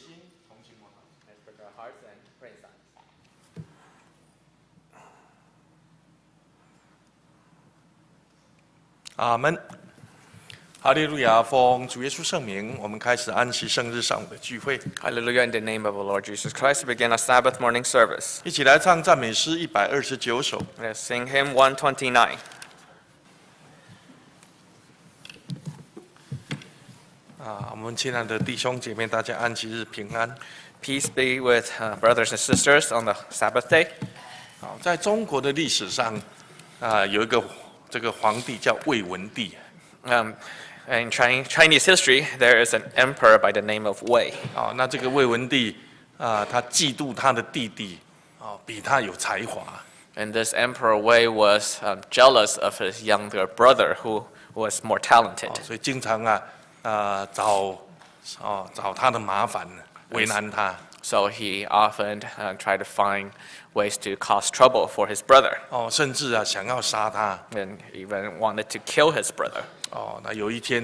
心同情我们。Let's put our hearts and praise God. 阿门。哈利路亚！奉主耶稣圣名，我们开始安息圣日上午的聚会。 Hallelujah, in the name of our Lord Jesus Christ, we begin our Sabbath morning service. 一起来唱赞美诗129首。 Let's sing hymn 129. 我们亲爱的弟兄姐妹，大家安息日平安。 Peace be with brothers and sisters on the Sabbath day. 好，在中国的历史上，有一个这个皇帝叫魏文帝。 In Chinese history, there is an emperor by the name of Wei. 那这个魏文帝他嫉妒他的弟弟，比他有才华。 And this emperor Wei was jealous of his younger brother, who was more talented. 所以经常找他的麻烦，为难他。 So he often tried to find ways to cause trouble for his brother. 甚至想要杀他。 And even wanted to kill his brother. 那有一天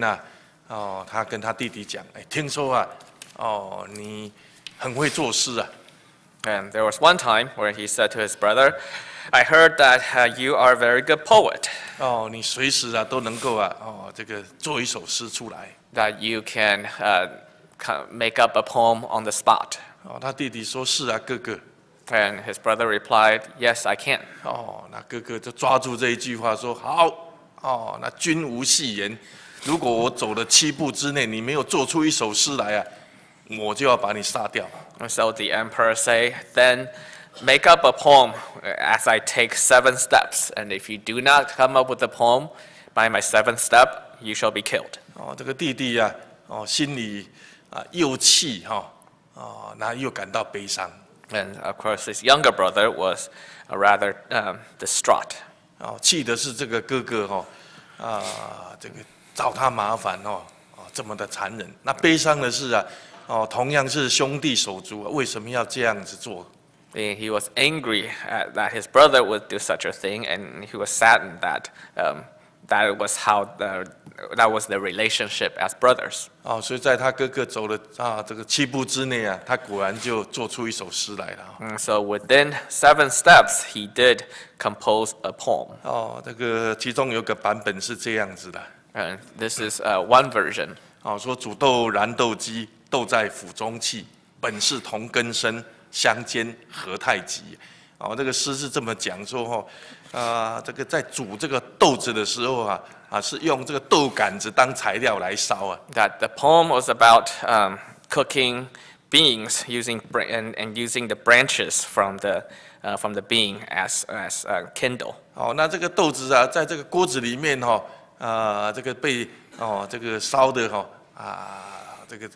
他跟他弟弟讲，听说你很会作诗啊。 And there was one time where he said to his brother, I heard that you are a very good poet. 你随时都能够这个做一首诗出来。 That you can make up a poem on the spot. 他弟弟说是啊，哥哥。 And his brother replied, Yes, I can. 那哥哥就抓住这一句话说好。 那君无戏言，如果我走了7步之内，你没有做出一首诗来我就要把你杀掉。 So the emperor say, Then make up a poem as I take 7 steps. And if you do not come up with a poem by my 7th step, you shall be killed. 这个弟弟心里又气那又感到悲伤。 And of course, his younger brother was rather distraught. 气的是这个哥哥这个找他麻烦这么的残忍。那悲伤的是同样是兄弟手足，为什么要这样子做？ He was angry that his brother would do such a thing, and he was saddened that that was the relationship as brothers. 所以在他哥哥走了这个7步之内他果然就做出一首诗来了。 So within 7 steps, he did compose a poem. 这个其中有个版本是这样子的。 And this is one version. 说煮豆燃豆萁，豆在釜中泣，本是同根生，相煎何太急。这个诗是这么讲说这个在煮这个豆子的时候是用这个豆杆子当材料来烧That the poem was about cooking beans using and using the branches from the bean as kindle. 那这个豆子在这个锅子里面这个被这个烧的这个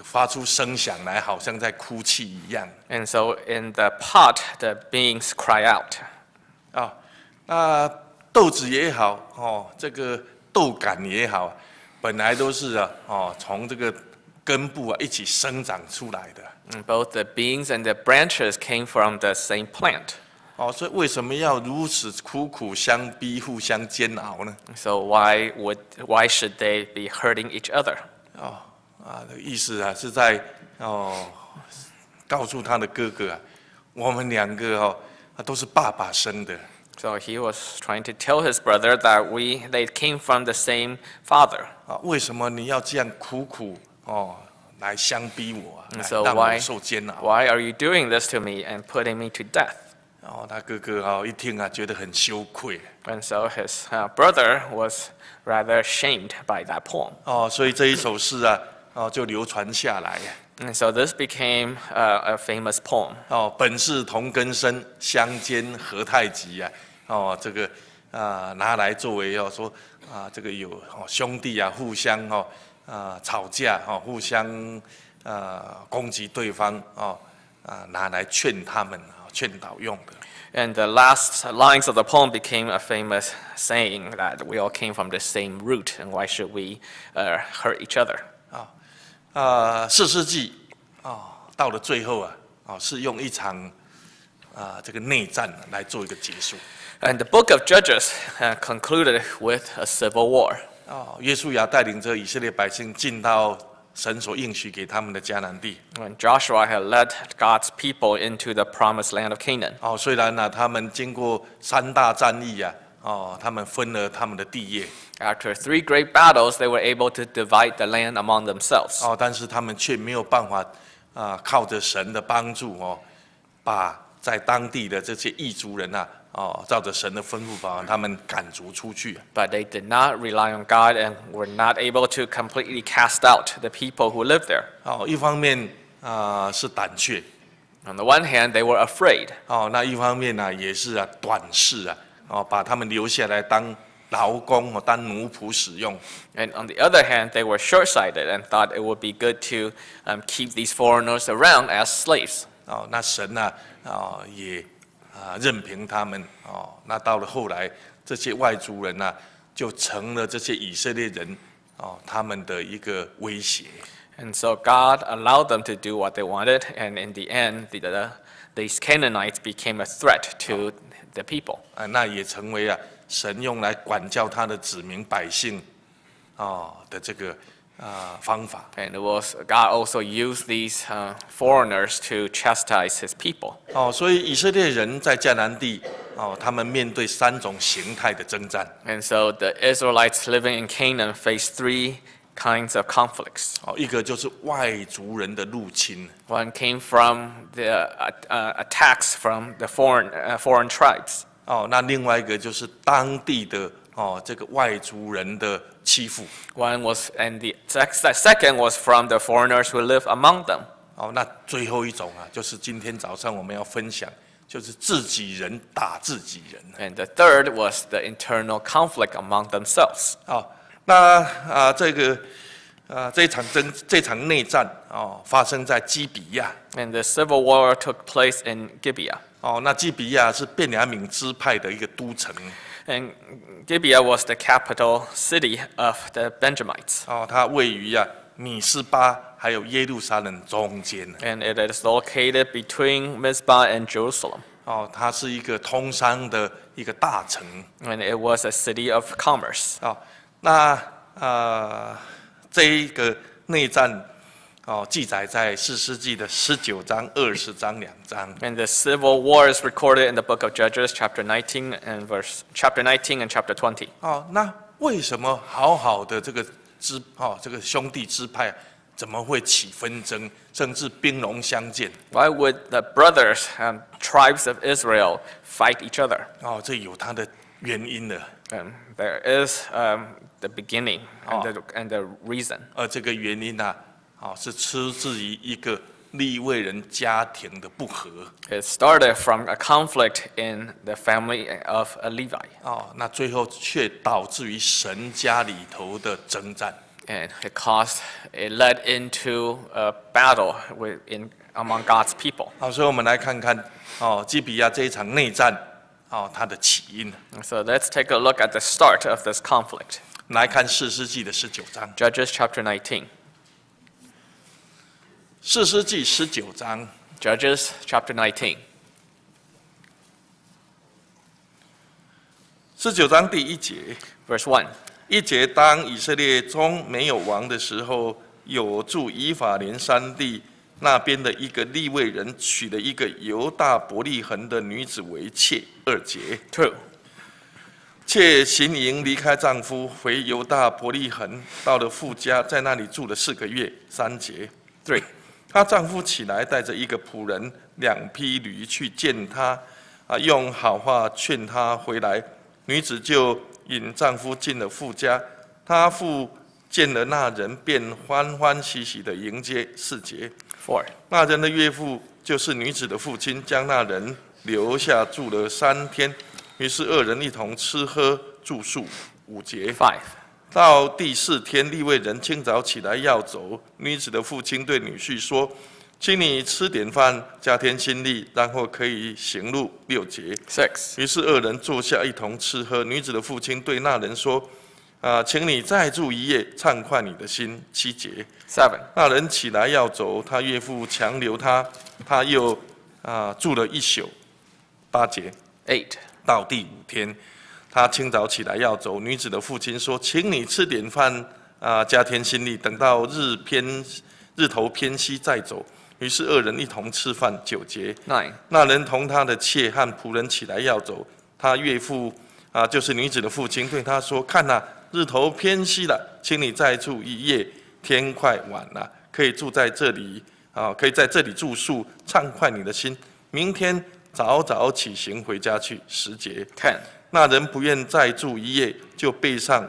发出声响来，好像在哭泣一样。 And so in the pot, the beans cry out. 那豆子也好，这个豆杆也好，本来都是从这个根部一起生长出来的。 And both the beans and the branches came from the same plant. 所以为什么要如此苦苦相逼，互相煎熬呢？ So why should they be hurting each other? 这个意思是在告诉他的哥哥我们2个都是爸爸生的。 So he was trying to tell his brother that they came from the same father. 为什么你要这样苦苦来相逼我So 让我受煎熬？ why are you doing this to me and putting me to death? 他哥哥一听觉得很羞愧。 And so his brother was rather shamed by that poem. 所以这一首诗就流传下来。 And so this became a famous poem. 本是同根生，相煎何太急这个拿来作为说这个有兄弟互相吵架互相攻击对方拿来劝他们劝导用的。 And the last lines of the poem became a famous saying that we all came from the same root, and why should we hurt each other? 4世纪到了最后是用一场这个内战来做一个结束。 And the book of Judges concluded with a civil war. 约书亚带领着以色列百姓进到神所应许给他们的迦南地。When Joshua had led God's people into the promised land of Canaan. 虽然呢，他们经过3大战役啊，他们分了他们的地业。After 3 great battles, they were able to divide the land among themselves. 但是他们却没有办法靠着神的帮助把在当地的这些异族人啊，照着神的吩咐把他们赶逐出去。But they did not rely on God and were not able to completely cast out the people who lived there. 一方面是胆怯。On the one hand, they were afraid. 那一方面呢，也是短视把他们留下来当劳工当奴仆使用。And on the other hand, they were short-sighted and thought it would be good to keep these foreigners around as slaves. 那神呢也任凭他们那到了后来，这些外族人呢就成了这些以色列人他们的一个威胁。And so God allowed them to do what they wanted, and in the end, these Canaanites became a threat to the people. 那也成为神用来管教他的子民百姓的这个方法。And God also used these foreigners to chastise His people. 所以以色列人在迦南地他们面对3种形态的征战。And so the Israelites living in Canaan faced 3 kinds of conflicts. 一个就是外族人的入侵。One came from the attacks from the foreign tribes. 那另外一个就是当地的这个外族人的欺负。One was, and the second was from the foreigners who live among them. 那最后一种就是今天早上我们要分享，就是自己人打自己人。And the third was the internal conflict among themselves. 那这场内战发生在基比亚。And the Civil War took place in Gibeah. 那基比亚是便雅悯支派的一个都城。And Gibeah was the capital city of the Benjamites. 它位于米斯巴还有耶路撒冷中间。And it is located between Mizpah and Jerusalem. 它是一个通商的一个大城。And it was a city of commerce. 那这一个内战记载在士师记的19章、20章2章。And the civil war is recorded in the book of Judges, chapter 19 and chapter 20. 那为什么好好的这个这个兄弟支派怎么会起纷争，甚至兵戎相见？ Why would the brothers and tribes of Israel fight each other? 这有它的原因的。There is the beginning and the reason. 这个原因是出自于一个利未人家庭的不和。It started from a conflict in the family of a Levi. 那最后却导致于神家里头的征战。And it led into a battle among God's people. 所以我们来看看基比亚这一场内战它的起因。So let's take a look at the start of this conflict. 来看士师记的19章。Judges chapter 19. 士师记19章。Judges chapter 19. 19章第1节。Verse 1. 1节，当以色列中没有王的时候，有住以法莲山地那边的一个利未人娶了一个犹大伯利恒的女子为妾。2节。2. 妾行营离开丈夫，回犹大伯利恒，到了父家，在那里住了4个月。3节。3. 她丈夫起来，带着一个仆人、2匹驴去见她，用好话劝她回来。女子就引丈夫进了父家，她父见了那人，便欢欢喜喜地迎接。4节。4. 那人的岳父就是女子的父亲，将那人留下住了3天，于是2人一同吃喝住宿。5节。5. 到第4天，利未人清早起来要走，女子的父亲对女婿说：“请你吃点饭，加添心力，然后可以行路。”6节。6. 于是2人坐下一同吃喝。女子的父亲对那人说：“请你再住1夜，畅快你的心。”7节。7. 那人起来要走，他岳父强留他，他又住了1宿。8节。8. 到第5天，他清早起来要走，女子的父亲说：“请你吃点饭，加添心力，等到日头偏西再走。于是二人一同吃饭酒节。9. 那人同他的妾和仆人起来要走，他岳父就是女子的父亲，对他说：“看哪，日头偏西了，请你再住一夜，天快晚了，可以住在这里可以在这里住宿，畅快你的心。明天早早起行回家去。10节。10. 那人不愿再住一夜，就背上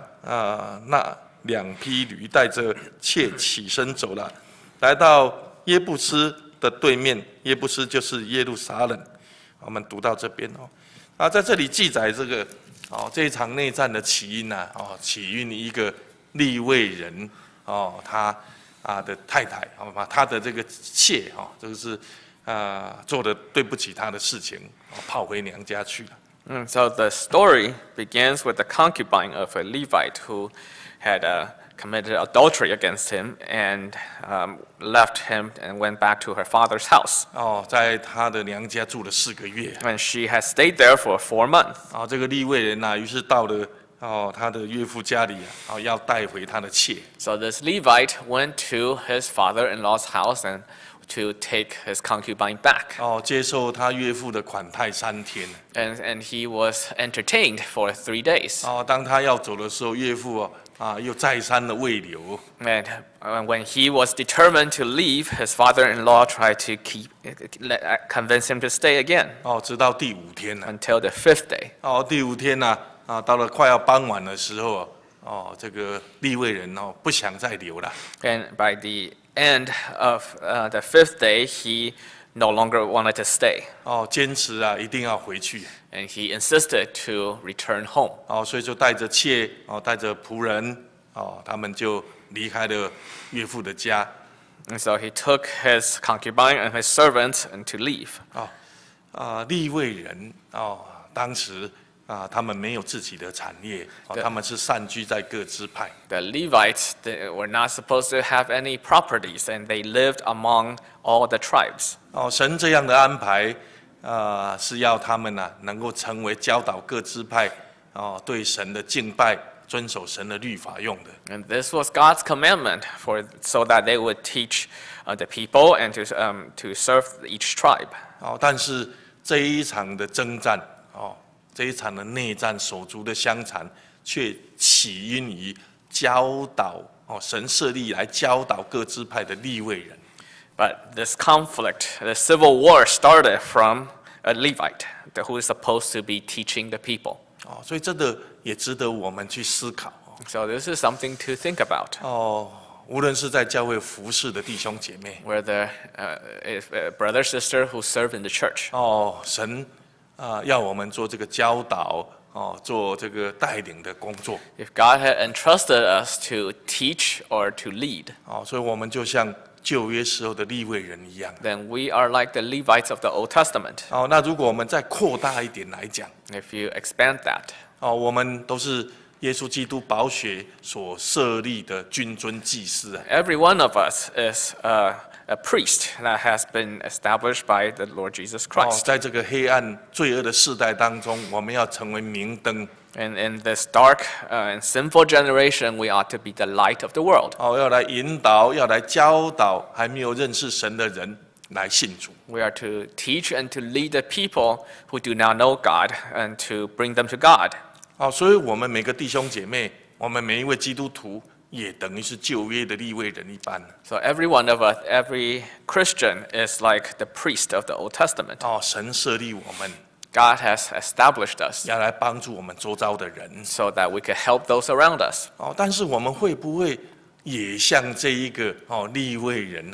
那2匹驴，带着妾起身走了，来到耶布斯的对面。耶布斯就是耶路撒冷。我们读到这边在这里记载这一场内战的起因起因一个利未人他的太太把他的这个妾这个是做的对不起他的事情跑回娘家去了。So the story begins with the concubine of a Levite who had committed adultery against him and left him and went back to her father's house. 在他的娘家住了4个月。And she had stayed there for 4 months. 这个利未人于是到了他的岳父家里要带回他的妾。So this Levite went to his father-in-law's house and to take his concubine back. 接受他岳父的款待3天。And he was entertained for 3 days. 当他要走的时候，岳父又再三的慰留。And when he was determined to leave, his father-in-law tried to convince him to stay again. 直到第5天呢。Until the 5th day. 第5天呢，到了快要傍晚的时候这个利未人不想再留了。And by the end of the 5th day, he no longer wanted to stay. 坚持一定要回去。And he insisted to return home. 所以就带着妾带着仆人他们就离开了岳父的家。And so he took his concubine and his servant and to leave. 利未人当时他们没有自己的产业他们是散居在各支派。The Levites, they were not supposed to have any properties, and they lived among all the tribes. 神这样的安排是要他们能够成为教导各支派对神的敬拜、遵守神的律法用的。And this was God's commandment so that they would teach the people and to serve each tribe. 但是这一场的征战这一场的内战手足的相残，却起因于教导神设立来教导各支派的利未人。But this conflict, the civil war, started from a Levite who is supposed to be teaching the people. 所以这个也值得我们去思考。So this is something to think about. 无论是在教会服侍的弟兄姐妹， Whether if a brother sister who serve in the church. 神要我们做这个教导做这个带领的工作。If God had entrusted us to teach or to lead. 所以我们就像旧约时候的利未人一样。Then we are like the Levites of the Old Testament. 那如果我们再扩大一点来讲， If you expand that. 我们都是耶稣基督宝血所设立的君尊祭司。Every one of us is a priest that has been established by the Lord Jesus Christ. 在这个黑暗罪恶的世代当中，我们要成为明灯。And in this dark and sinful generation, we ought to be the light of the world. 要来引导，要来教导还没有认识神的人来信主。We are to teach and to lead the people who do not know God and to bring them to God. 所以我们每个弟兄姐妹，我们每一位基督徒，也等于是旧约的利未人一般。So every one of us, every Christian is like the priest of the Old Testament. 神设立我们， God has established us 要来帮助我们周遭的人。 so that we can help those around us. 但是我们会不会也像这一个利未人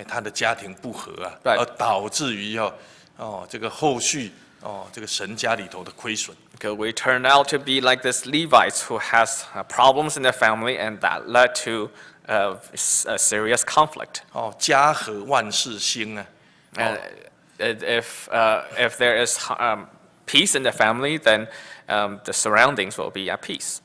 他的家庭不和对而导致于这个后续这个神家里头的亏损。Could we turn out to be like this Levites who has problems in their family and that led to a serious conflict? 家和万事兴And if there is peace in the family, then the surroundings will be at peace.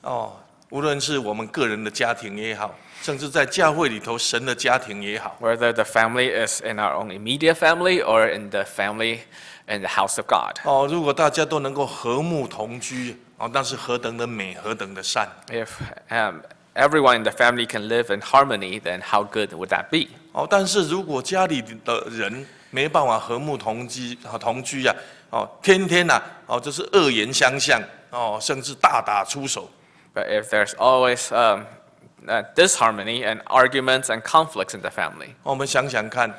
无论是我们个人的家庭也好，甚至在教会里头神的家庭也好。 Whether the family is in our own immediate family or in the family in the house of God. 如果大家都能够和睦同居，那是何等的美，何等的善。If everyone in the family can live in harmony, then how good would that be? 但是如果家里的人没办法和睦同居啊，天天就是恶言相向，甚至大打出手。But if there's always disharmony and arguments and conflicts in the family, 我们想想看，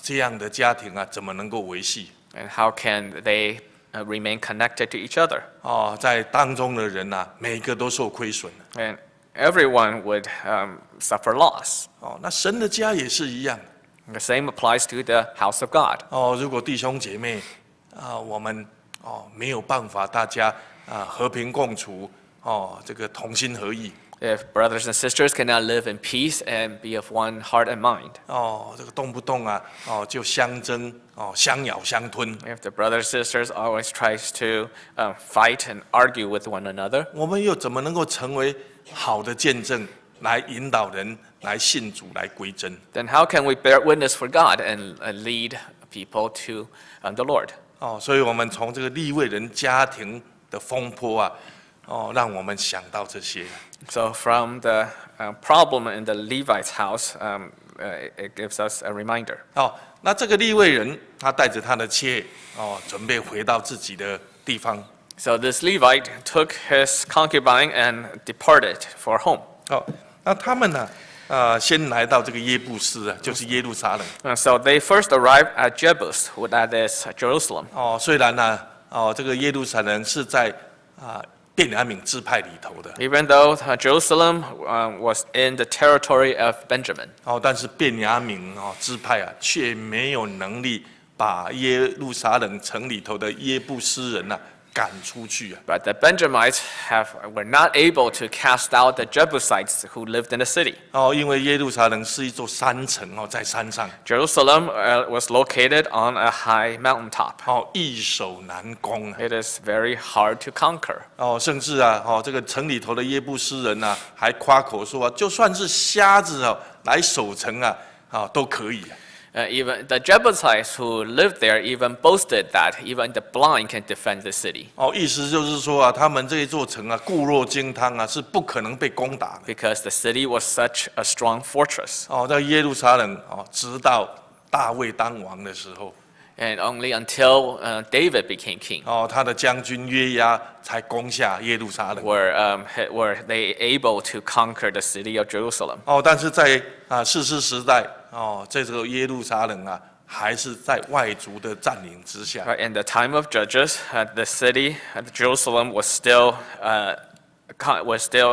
这样的家庭啊，怎么能够维系？ and how can they remain connected to each other? 在当中的人啊，每个都受亏损。 And everyone would suffer loss. 那神的家也是一样。 The same applies to the house of God. 如果弟兄姐妹我们没有办法大家和平共处，这个同心合意。 If brothers and sisters cannot live in peace and be of one heart and mind, 这个动不动就相争，相咬相吞。 if the brothers and sisters always tries to fight and argue with one another, 我们又怎么能够成为好的见证，来引导人来信主，来归真？ then how can we bear witness for God and lead people to the Lord? 所以我们从这个利未人家庭的风波让我们想到这些。 So from the problem in the Levite's house, it gives us a reminder. 那这个利未人他带着他的妾准备回到自己的地方。 So this Levite took his concubine and departed for home. 那他们呢先来到这个耶布斯就是耶路撒冷。 So they first arrived at Jebus, that is Jerusalem. 虽然呢这个耶路撒冷是在便雅悯支派里头的。 Even though Jerusalem was in the territory of Benjamin. 但是便雅悯支派却没有能力把耶路撒冷城里头的耶布斯人赶出去。 But the Benjamites were not able to cast out the Jebusites who lived in the city. 因为耶路撒冷是一座山城在山上。 Jerusalem was located on a high mountaintop. 易守难攻。 It is very hard to conquer. 甚至这个城里头的耶布斯人还夸口说就算是瞎子来守城都可以。 Even the Jebusites who lived there even boasted that even the blind can defend the city. 意思就是说他们这一座城固若金汤是不可能被攻打的。 Because the city was such a strong fortress. 在耶路撒冷直到大卫当王的时候。 And only until David became king 他的将军约押才攻下耶路撒冷。 were they able to conquer the city of Jerusalem. 但是在士师时代这个耶路撒冷还是在外族的占领之下。 But in the time of Judges, the city, Jerusalem, was still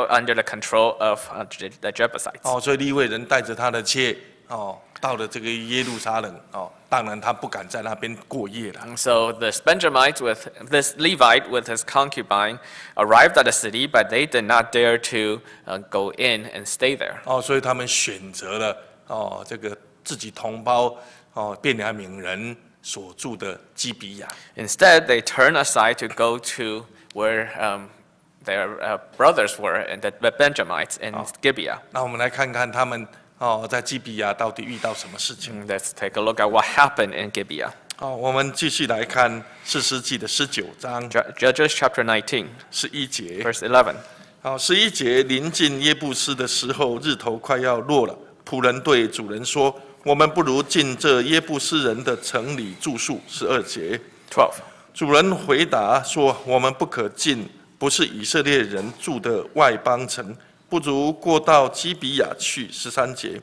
under the control of the Jebusites. 所以利未人带着他的妾到了这个耶路撒冷当然他不敢在那边过夜了。 So this Levite with his concubine arrived at the city, but they did not dare to go in and stay there. 所以他们选择了这个自己同胞便雅悯人所住的基比亚。 Instead, they turned aside to go to where their brothers were, and the Benjamites in Gibeah. 那我们来看看他们在基比亚到底遇到什么事情。 Let's take a look at what happened in Gibeah. 我们继续来看士师记的19章 Judges chapter 19, 11节。 verse 11. 11节，临近耶布斯的时候，日头快要落了。仆人对主人说：“我们不如进这耶布斯人的城里住宿。”12节。 12. 主人回答说：“我们不可进，不是以色列人住的外邦城，不如过到基比亚去。”13节。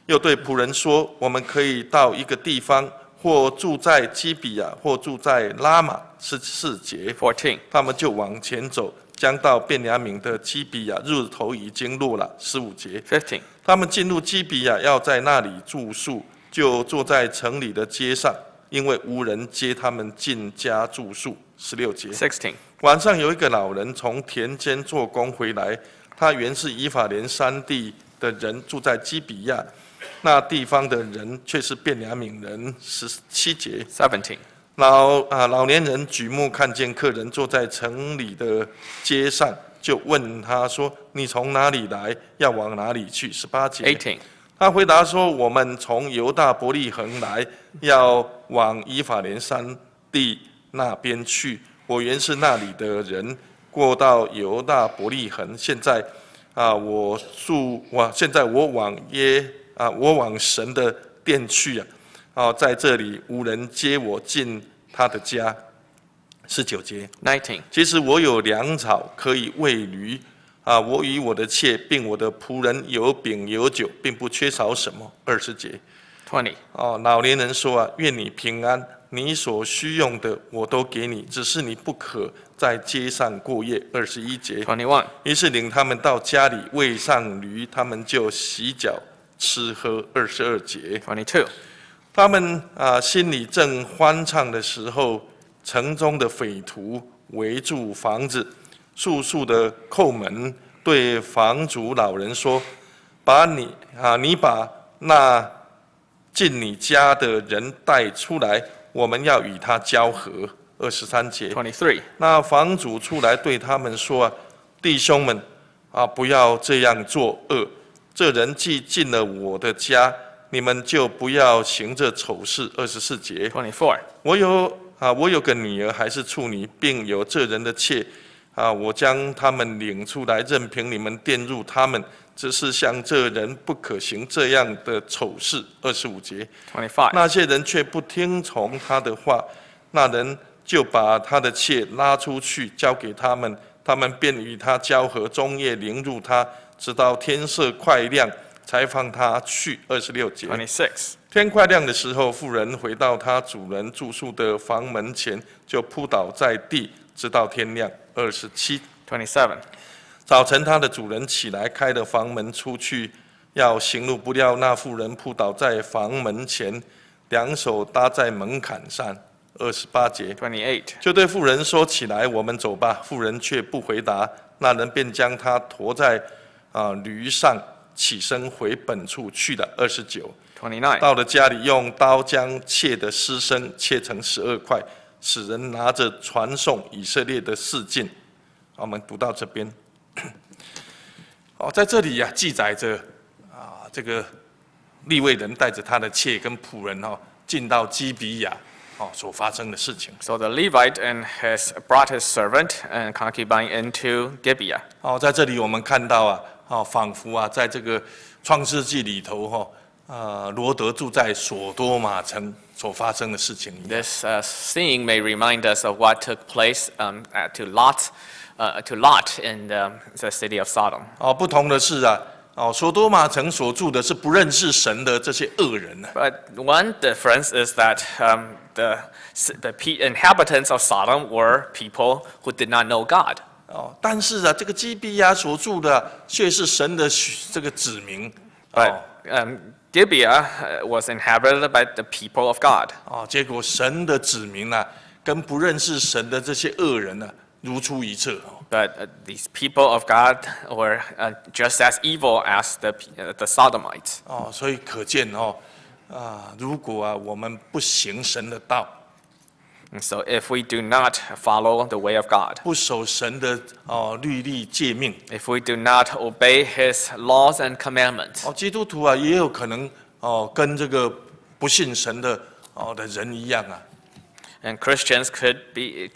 又对仆人说：“我们可以到一个地方，或住在基比亚，或住在拉玛。”14节。 14. 他们就往前走，将到便雅悯的基比亚，日头已经落了。15节。 15. 他们进入基比亚，要在那里住宿，就坐在城里的街上，因为无人接他们进家住宿。16节。 16. 晚上有一个老人从田间做工回来，他原是以法莲山地的人，住在基比亚，那地方的人却是便雅悯人。17节。 17. 老年人举目看见客人坐在城里的街上，就问他说：“你从哪里来？要往哪里去？”18节。 18. 他回答说：“我们从犹大伯利恒来，要往以法莲山地那边去。我原是那里的人，过到犹大伯利恒，现在现在我往神的殿去在这里无人接我进他的家。19节。19. 其实我有粮草可以喂驴我与我的妾并我的仆人有饼有酒，并不缺少什么。20节。20. 老年人说愿你平安，你所需用的我都给你，只是你不可在街上过夜。21节。21. 于是领他们到家里喂上驴，他们就洗脚吃喝。22节。22. 他们心里正欢畅的时候，城中的匪徒围住房子，速速的叩门，对房主老人说：“你把那进你家的人带出来，我们要与他交合。”23节。23. 那房主出来对他们说：“弟兄们不要这样作恶。这人既进了我的家，你们就不要行这丑事。”24节。24. 我有个女儿还是处女，并有这人的妾我将他们领出来，任凭你们玷辱他们，只是像这人不可行这样的丑事。25节。25. 那些人却不听从他的话，那人就把他的妾拉出去交给他们，他们便与他交合，终夜凌辱他，直到天色快亮，才放他去。26节。26. 天快亮的时候，妇人回到她主人住宿的房门前，就扑倒在地，直到天亮。27. 27. 早晨，她的主人起来，开了房门出去，要行路，不料那妇人扑倒在房门前，两手搭在门槛上。28节。28. 就对妇人说：“起来，我们走吧。”妇人却不回答，那人便将她驮在驴上，起身回本处去了。29. 29. 到了家里，用刀将妾的尸身切成12块，使人拿着传送以色列的四境。我们读到这边。在这里记载着这个利未人带着他的妾跟仆人进到基比亚所发生的事情。So the Levite brought his servant and concubine into Gibeah. 在这里我们看到仿佛在这个创世纪里头罗德住在索多玛城所发生的事情一样。This scene may remind us of what took place to Lot in the city of Sodom. 不同的是索多玛城所住的是不认识神的这些恶人。But one difference is that the inhabitants of Sodom were people who did not know God. 但是这个基比亚所住的却是神的这个子民。Gibeah was inhabited by the people of God. 结果神的子民跟不认识神的这些恶人如出一辙。But these people of God were just as evil as the Sodomites. 所以可见如果我们不行神的道， And so if we do not follow the way of God, 不守神的律例诫命， if we do not obey His laws and commandments, 基督徒也有可能跟这个不信神的人一样and Christians could be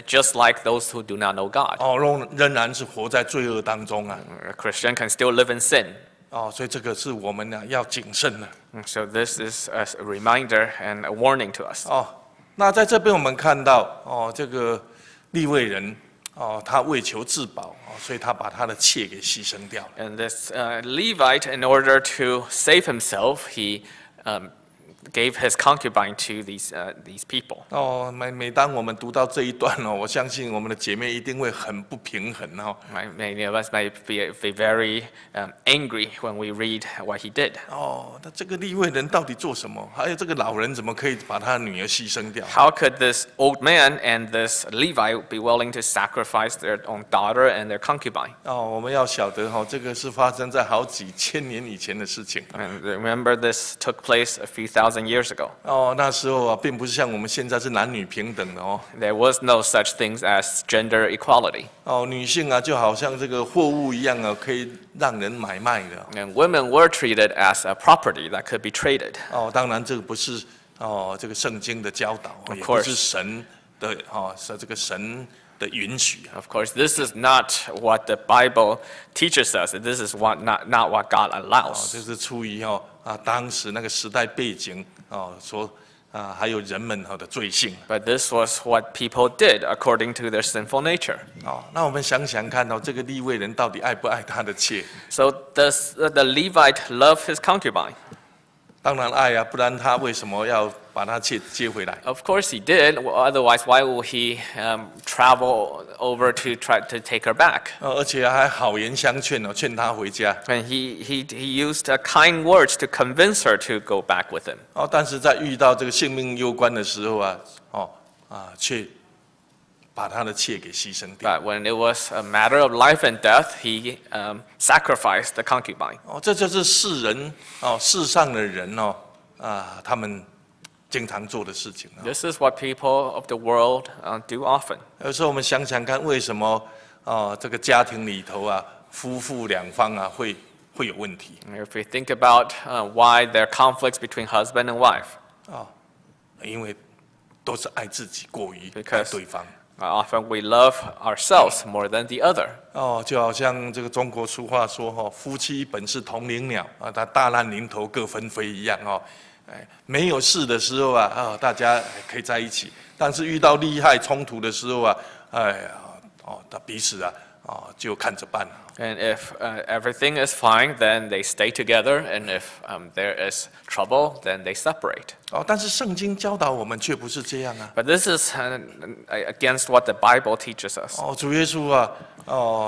just like those who do not know God. 仍然是活在罪恶当中A Christian can still live in sin. 所以这个是我们要谨慎的。And so this is a reminder and a warning to us. 那在这边我们看到这个利未人他为求自保所以他把他的妾给牺牲掉了。 And this Levite, in order to save himself, he gave his concubine to these people. 每当我们读到这一段我相信我们的姐妹一定会很不平衡Many of us might be very angry when we read what he did. 那这个利未人到底做什么？还有这个老人怎么可以把他的女儿牺牲掉？ How could this old man and this Levite be willing to sacrifice their own daughter and their concubine? 我们要晓得这个是发生在好几千年以前的事情。 And remember, this took place a few thousand years ago. 那时候并不是像我们现在是男女平等的There was no such things as gender equality. 女性就好像这个货物一样可以让人买卖的。 And women were treated as a property that could be traded. 当然这个不是这个圣经的教导，也不是神的这个神的允许啊。Of course, this is not what the Bible teaches us. This is not what God 这 allows. 是出于当时那个时代背景还有人们的罪性。But this was what people did according to their sinful nature. 那我们想想看这个利未人到底爱不爱他的妾？ So does the Levite love his concubine? 当然爱啊，不然他为什么要把他妾接回来？ Of course he did. Otherwise, why would he travel over to try to take her back? 而且还好言相劝劝他回家。 And he used kind words to convince her to go back with him. 但是在遇到这个性命攸关的时候却把他的妾给牺牲掉。 But when it was a matter of life and death, he sacrificed the concubine. 这就是世上的人他们经常做的事情。 This is what people of the world do often. 有时候我们想想看，为什么这个家庭里头夫妇两方会有问题？ If we think about why there are conflicts between husband and wife, 因为都是爱自己过于爱对方。 often we love ourselves more than the other. 就好像这个中国俗话说夫妻本是同林鸟他大难临头各纷飞一样没有事的时候大家可以在一起，但是遇到利害冲突的时候彼此就看着办。 And if everything is fine, then they stay together. And if there is trouble, then they separate. 但是圣经教导我们却不是这样啊。 But this is against what the Bible teaches us. 主耶稣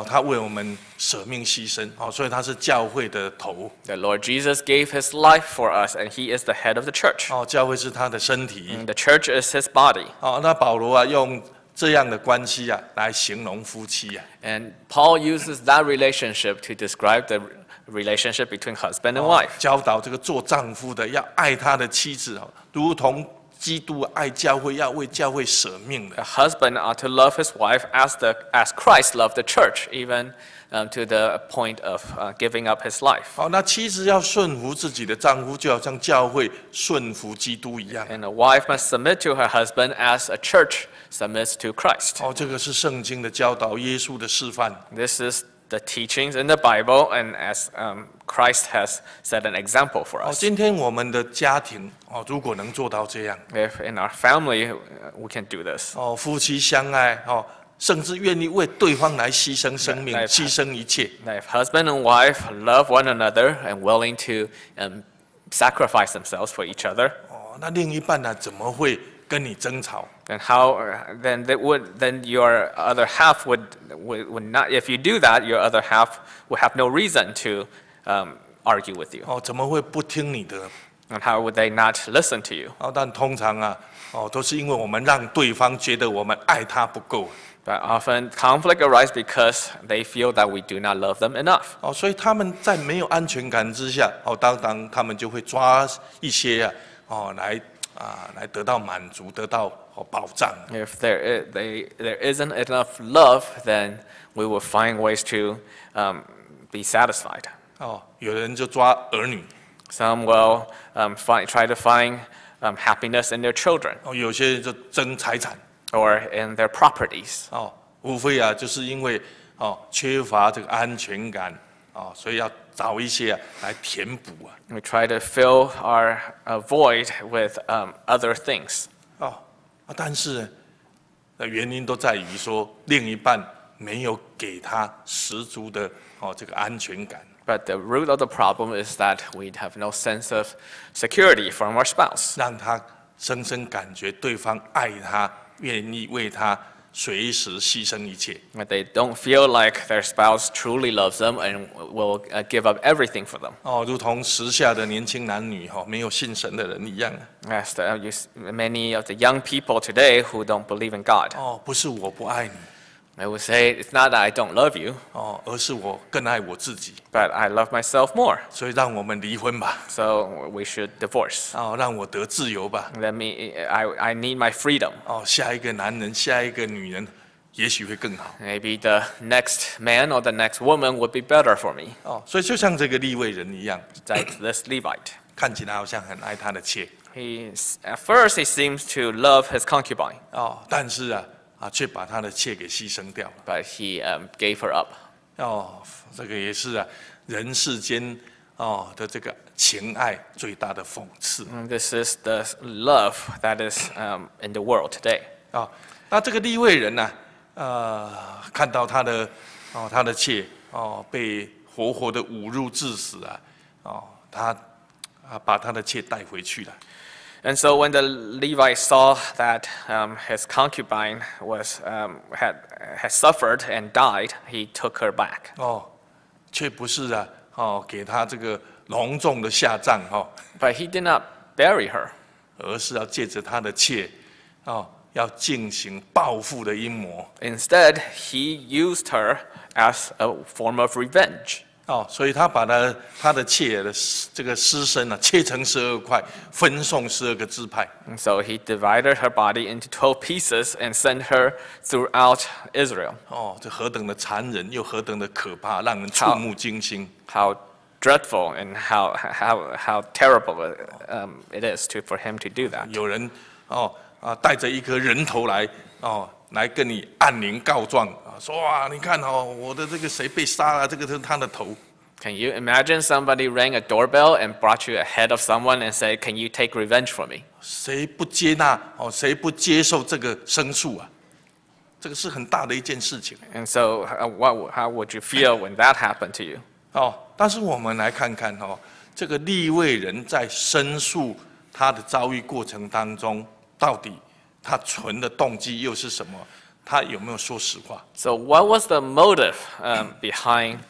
他为我们舍命牺牲所以他是教会的头。 The Lord Jesus gave his life for us, and he is the head of the church. 教会是他的身体。 And the church is his body. 那保罗用这样的关系来形容夫妻And Paul uses that relationship to describe the relationship between husband and wife. 教导这个做丈夫的要爱他的妻子如同基督爱教会，要为教会舍命的。 A husband ought to love his wife as Christ loved the church, even to the point of giving up his life. 那妻子要顺服自己的丈夫，就好像教会顺服基督一样。 And a wife must submit to her husband as a church submits to Christ. 这个是圣经的教导，耶稣的示范。 This is the teachings in the Bible, and as Christ has set an example for us. 今天我们的家庭如果能做到这样， If in our family we can do this. 夫妻相爱甚至愿意为对方来牺牲生命，牺牲一切。 If husband and wife love one another and willing to sacrifice themselves for each other, 那另一半怎么会跟你争吵？ then your other half would not. If you do that, your other half would have no reason to argue with you. 怎么会不听你的？ And how would they not listen to you? 但通常都是因为我们让对方觉得我们爱他不够。 But often conflict arises because they feel that we do not love them enough. 所以他们在没有安全感之下，当他们就会抓一些来得到满足，得到保障。 If there isn't enough love, then we will find ways to be satisfied. 有人就抓儿女， Some will try to find happiness in their children 有些人就争财产， or in their properties. 无非就是因为缺乏这个安全感所以要找一些来填补We try to fill our void with other things. 但是原因都在于说另一半没有给他十足的这个安全感。 But the root of the problem is that we have no sense of security from our spouse. 让他深深感觉对方爱他，愿意为他随时牺牲一切。 But they don't feel like their spouse truly loves them and will give up everything for them. 如同时下的年轻男女没有信神的人一样。 As many of the young people today who don't believe in God. 不是我不爱你。 I would say it's not that I don't love you. 而是我更爱我自己。 But I love myself more. 所以让我们离婚吧。 So we should divorce. 让我得自由吧。 I need my freedom. 下一个男人，下一个女人，也许会更好。 Maybe the next man or the next woman would be better for me. 所以就像这个利未人一样， Like this Levite. 看起来好像很爱他的妾。 At first he seems to love his concubine. 但是却把他的妾给牺牲掉了。 but he gave her up. 这个也是人世间的这个情爱最大的讽刺。And this is the love that is in the world today. 那这个利未人呢，看到他的妾被活活的侮辱致死他把他的妾带回去了。 And so when the Levite saw that his concubine had suffered and died, he took her back. 却不是给他这个隆重的下葬But he did not bury her. 而是要借着他的妾要进行报复的阴谋。 Instead, he used her as a form of revenge. 所以他把他的妾的这个尸身切成12块，分送12个支派。 And so he divided her body into 12 pieces and sent her throughout Israel. 这何等的残忍，又何等的可怕，让人触目惊心。 How dreadful and how terrible it is for him to do that. 有人带着一颗人头来来跟你按铃告状说你看我的这个谁被杀了，这个是他的头。 Can you imagine somebody rang a doorbell and brought you ahead of someone and said, "Can you take revenge for me?" 谁不接纳谁不接受这个申诉这个是很大的一件事情。 And so, how would you feel when that happened to you? 但是我们来看看这个利未人在申诉他的遭遇过程当中，到底他存的动机又是什么？他有没有说实话？ So, what was the motive behind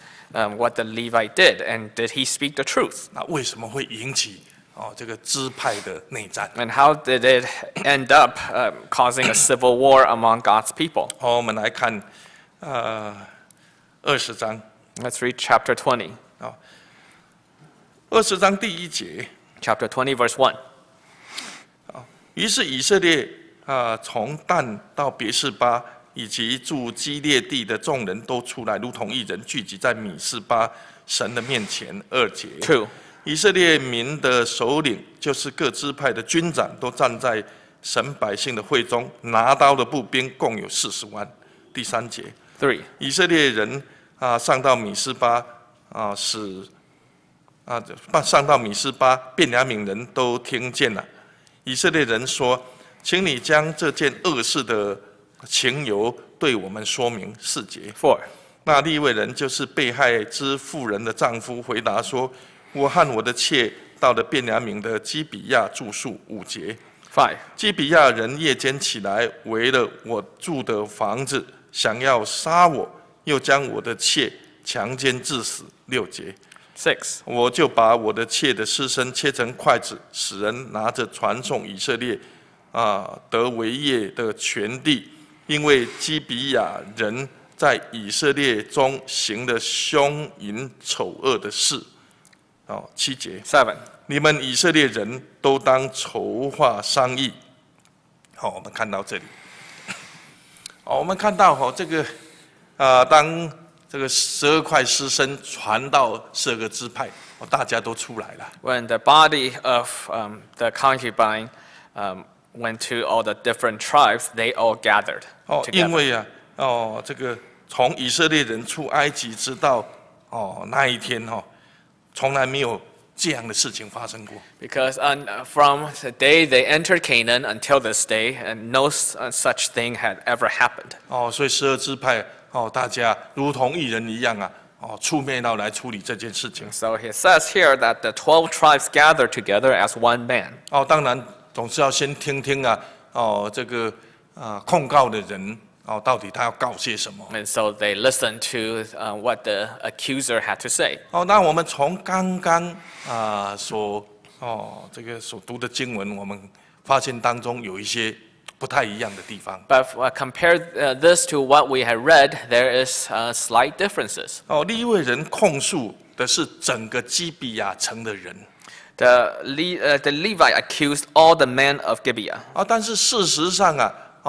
what the Levite did, and did he speak the truth? 那为什么会引起这个支派的内战？ And how did it end up causing a civil war among God's people? 我们来看20章。 Let's read chapter 20. 20章第1节。 Chapter 20, verse 1. 于是以色列从但到别是巴，以及住基列地的众人都出来，如同一人聚集在米斯巴神的面前。2节。 2. 以色列民的首领，就是各支派的军长，都站在神百姓的会中，拿刀的步兵共有40万。第3节。 3. 以色列人上到米斯巴上到米斯巴，便雅悯人都听见了。以色列人说：“请你将这件恶事的情由对我们说明。”4节。 4. 那利未人就是被害之妇人的丈夫，回答说：“我和我的妾到了便雅悯的基比亚住宿。”5节。 5. 基比亚人夜间起来，围了我住的房子，想要杀我，又将我的妾强奸致死。6节。 6. 我就把我的妾的尸身切成筷子，使人拿着传送以色列得为业的全地，因为基比亚人在以色列中行了凶淫丑恶的事。7节。 7. 你们以色列人都当筹划商议。我们看到这里。我们看到这个当这个12块尸身传到12个支派，大家都出来了。 When the body of the concubine went to all the different tribes, they all gathered 因 together. 为这个从以色列人出埃及直到那一天从来没有这样的事情发生过。 Because from the day they entered Canaan until this day, and no such thing had ever happened. 所以12支派大家如同一人一样出面要来处理这件事情。 So it says here that the 12 tribes gathered together as one man. 当然总是要先听听这个控告的人到底他要告些什么。 And so they listened to what the accuser had to say. 那我们从刚刚所读的经文，我们发现当中有一些不太一样的地方。 But compare this to what we had read, there is slight differences. 利未人控诉的是整个基比亚城的人。 The Levite accused all the men of Gibeah. 但是事实上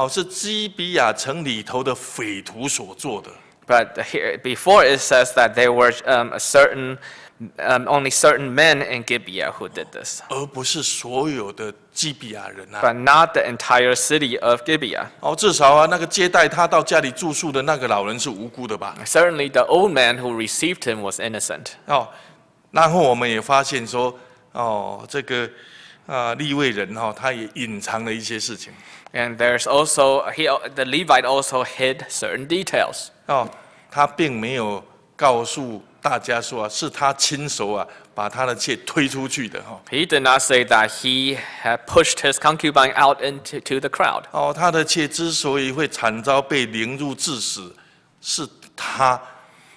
是基比亚城里头的匪徒所做的。But here, before it says that there were only certain men in Gibeah who did this, 而不是所有的基比亚人啊。 but not the entire city of Gibeah. 哦，至少啊，那个接待他到家里住宿的那个老人是无辜的吧？ Certainly, the old man who received him was innocent. 哦，然后我们也发现说，哦，这个利未人哈、他也隐藏了一些事情。 And there's also the Levite also hid certain details. 哦，他并没有告诉大家说是他亲手啊把他的妾推出去的哈。 He did not say that he had pushed his concubine out into the crowd. 哦，他的妾之所以会惨遭被凌辱致死，是他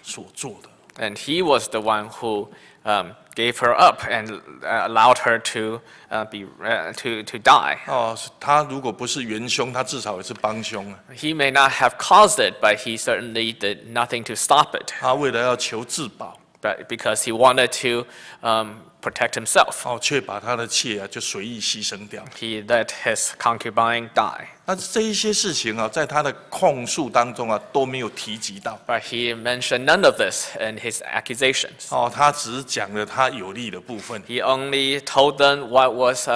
所做的。 And he was the one who gave her up and allowed her to die. 哦，他如果不是元凶，他至少也是帮凶啊。 He may not have caused it, but he certainly did nothing to stop it. 他为了要求自保， But because he wanted to protect himself, 哦，却把他的妾啊就随意牺牲掉。 he let his concubine die. 那这一些事情啊，在他的控诉当中啊都没有提及到。 But he mentioned none of this in his accusations. 哦，他只讲了他有利的部分。 He only told them what was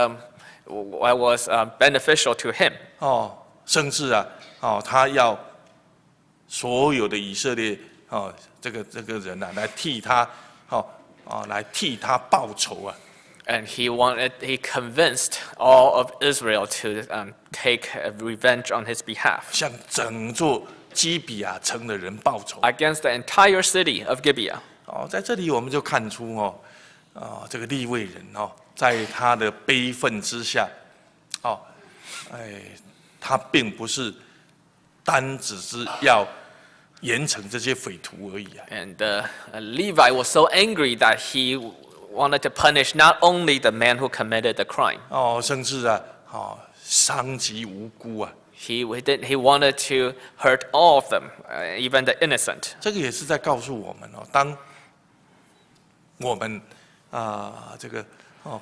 beneficial to him. 哦，甚至啊，哦，他要所有的以色列哦，这个人啊，来替他，来替他报仇啊。 And he convinced all of Israel to take revenge on his behalf 向整座基比亚城的人报仇。 against the entire city of Gibeah. 哦，在这里我们就看出哦，这个利未人哦，在他的悲愤之下，哦，他并不是单只是要严惩这些匪徒而已啊。 And Levi was so angry that he wanted to punish not only the man who committed the crime. 哦，甚至啊，伤及无辜啊。 He wanted to hurt all of them, even the innocent. 这个也是在告诉我们哦，当我们这个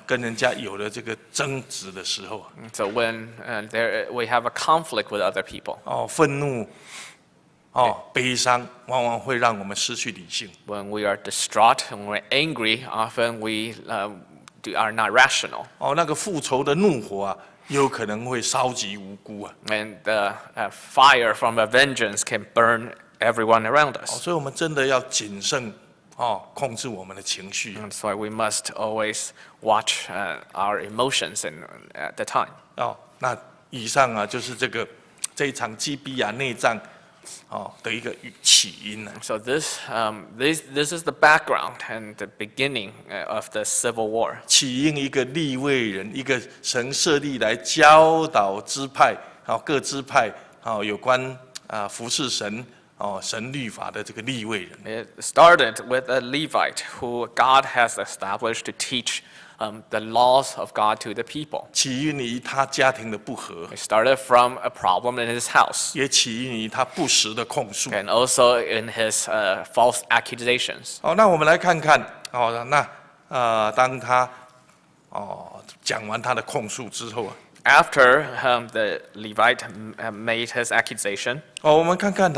跟人家有了这个争执的时候啊， So when we have a conflict with other people, 愤怒，悲伤，往往会让我们失去理性。 when we are distraught and we're angry, often we are not rational. 那个复仇的怒火啊，有可能会烧及无辜啊。 And the fire from a vengeance can burn everyone around us. 所以我们真的要谨慎，控制我们的情绪。 That's why we must always watch our emotions at the time. 那以上啊，就是这一场基比亚内战的一个起因呢。 So this is the background and the beginning of the Civil War. 起因一个利未人，一个神设立来教导支派，各支派有关服侍神神律法的这个利未人。 It started with a Levite who God has established to teach the laws of God to the people. 起因于他家庭的不和， It started from a problem in his house 也起因于他不实的控诉。 and also in his false accusations. 那我们来看看当他讲完他的控诉之后啊， After the Levite made his accusation, 我们看看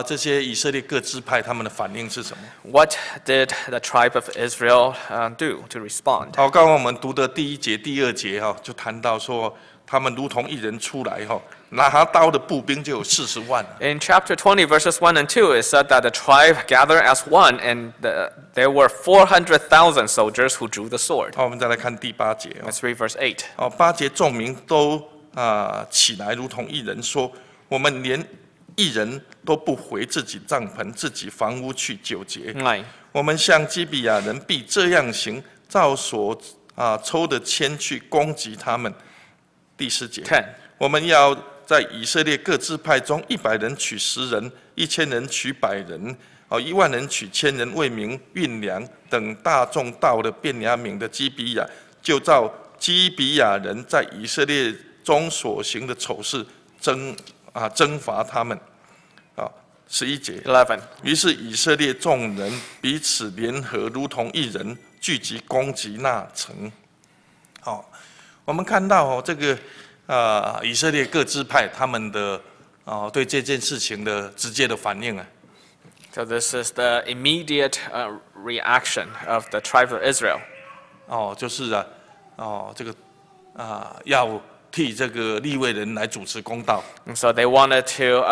这些以色列各支派他们的反应是什么？ what did the tribe of Israel do to respond? 刚刚我们读的第1节、第2节就谈到说，他们如同一人出来拿刀的步兵就有40万。 In chapter 20, verses 1 and 2, it said that the tribe gathered as one, and there were 400,000 soldiers who drew the sword. 我们再来看第8节 Let's read verse 8. 8节众民都起来，如同一人说：我们连一人都不回自己帐篷、自己房屋去9节。 9. 我们向基比亚人必这样行，照所抽的签去攻击他们。第10节。 10. 我们要在以色列各支派中100人取10人，1000人取100人，10000人取1000人，为民运粮。等大众到了便雅悯的基比亚，就照基比亚人在以色列中所行的丑事征伐他们。11节。 11. 于是以色列众人彼此联合，如同一人，聚集攻击那城。我们看到这个以色列各支派他们的对这件事情的直接的反应啊。So this is the immediate reaction of the tribe of Israel. 就是这个要替这个利未人来主持公道。And so they wanted to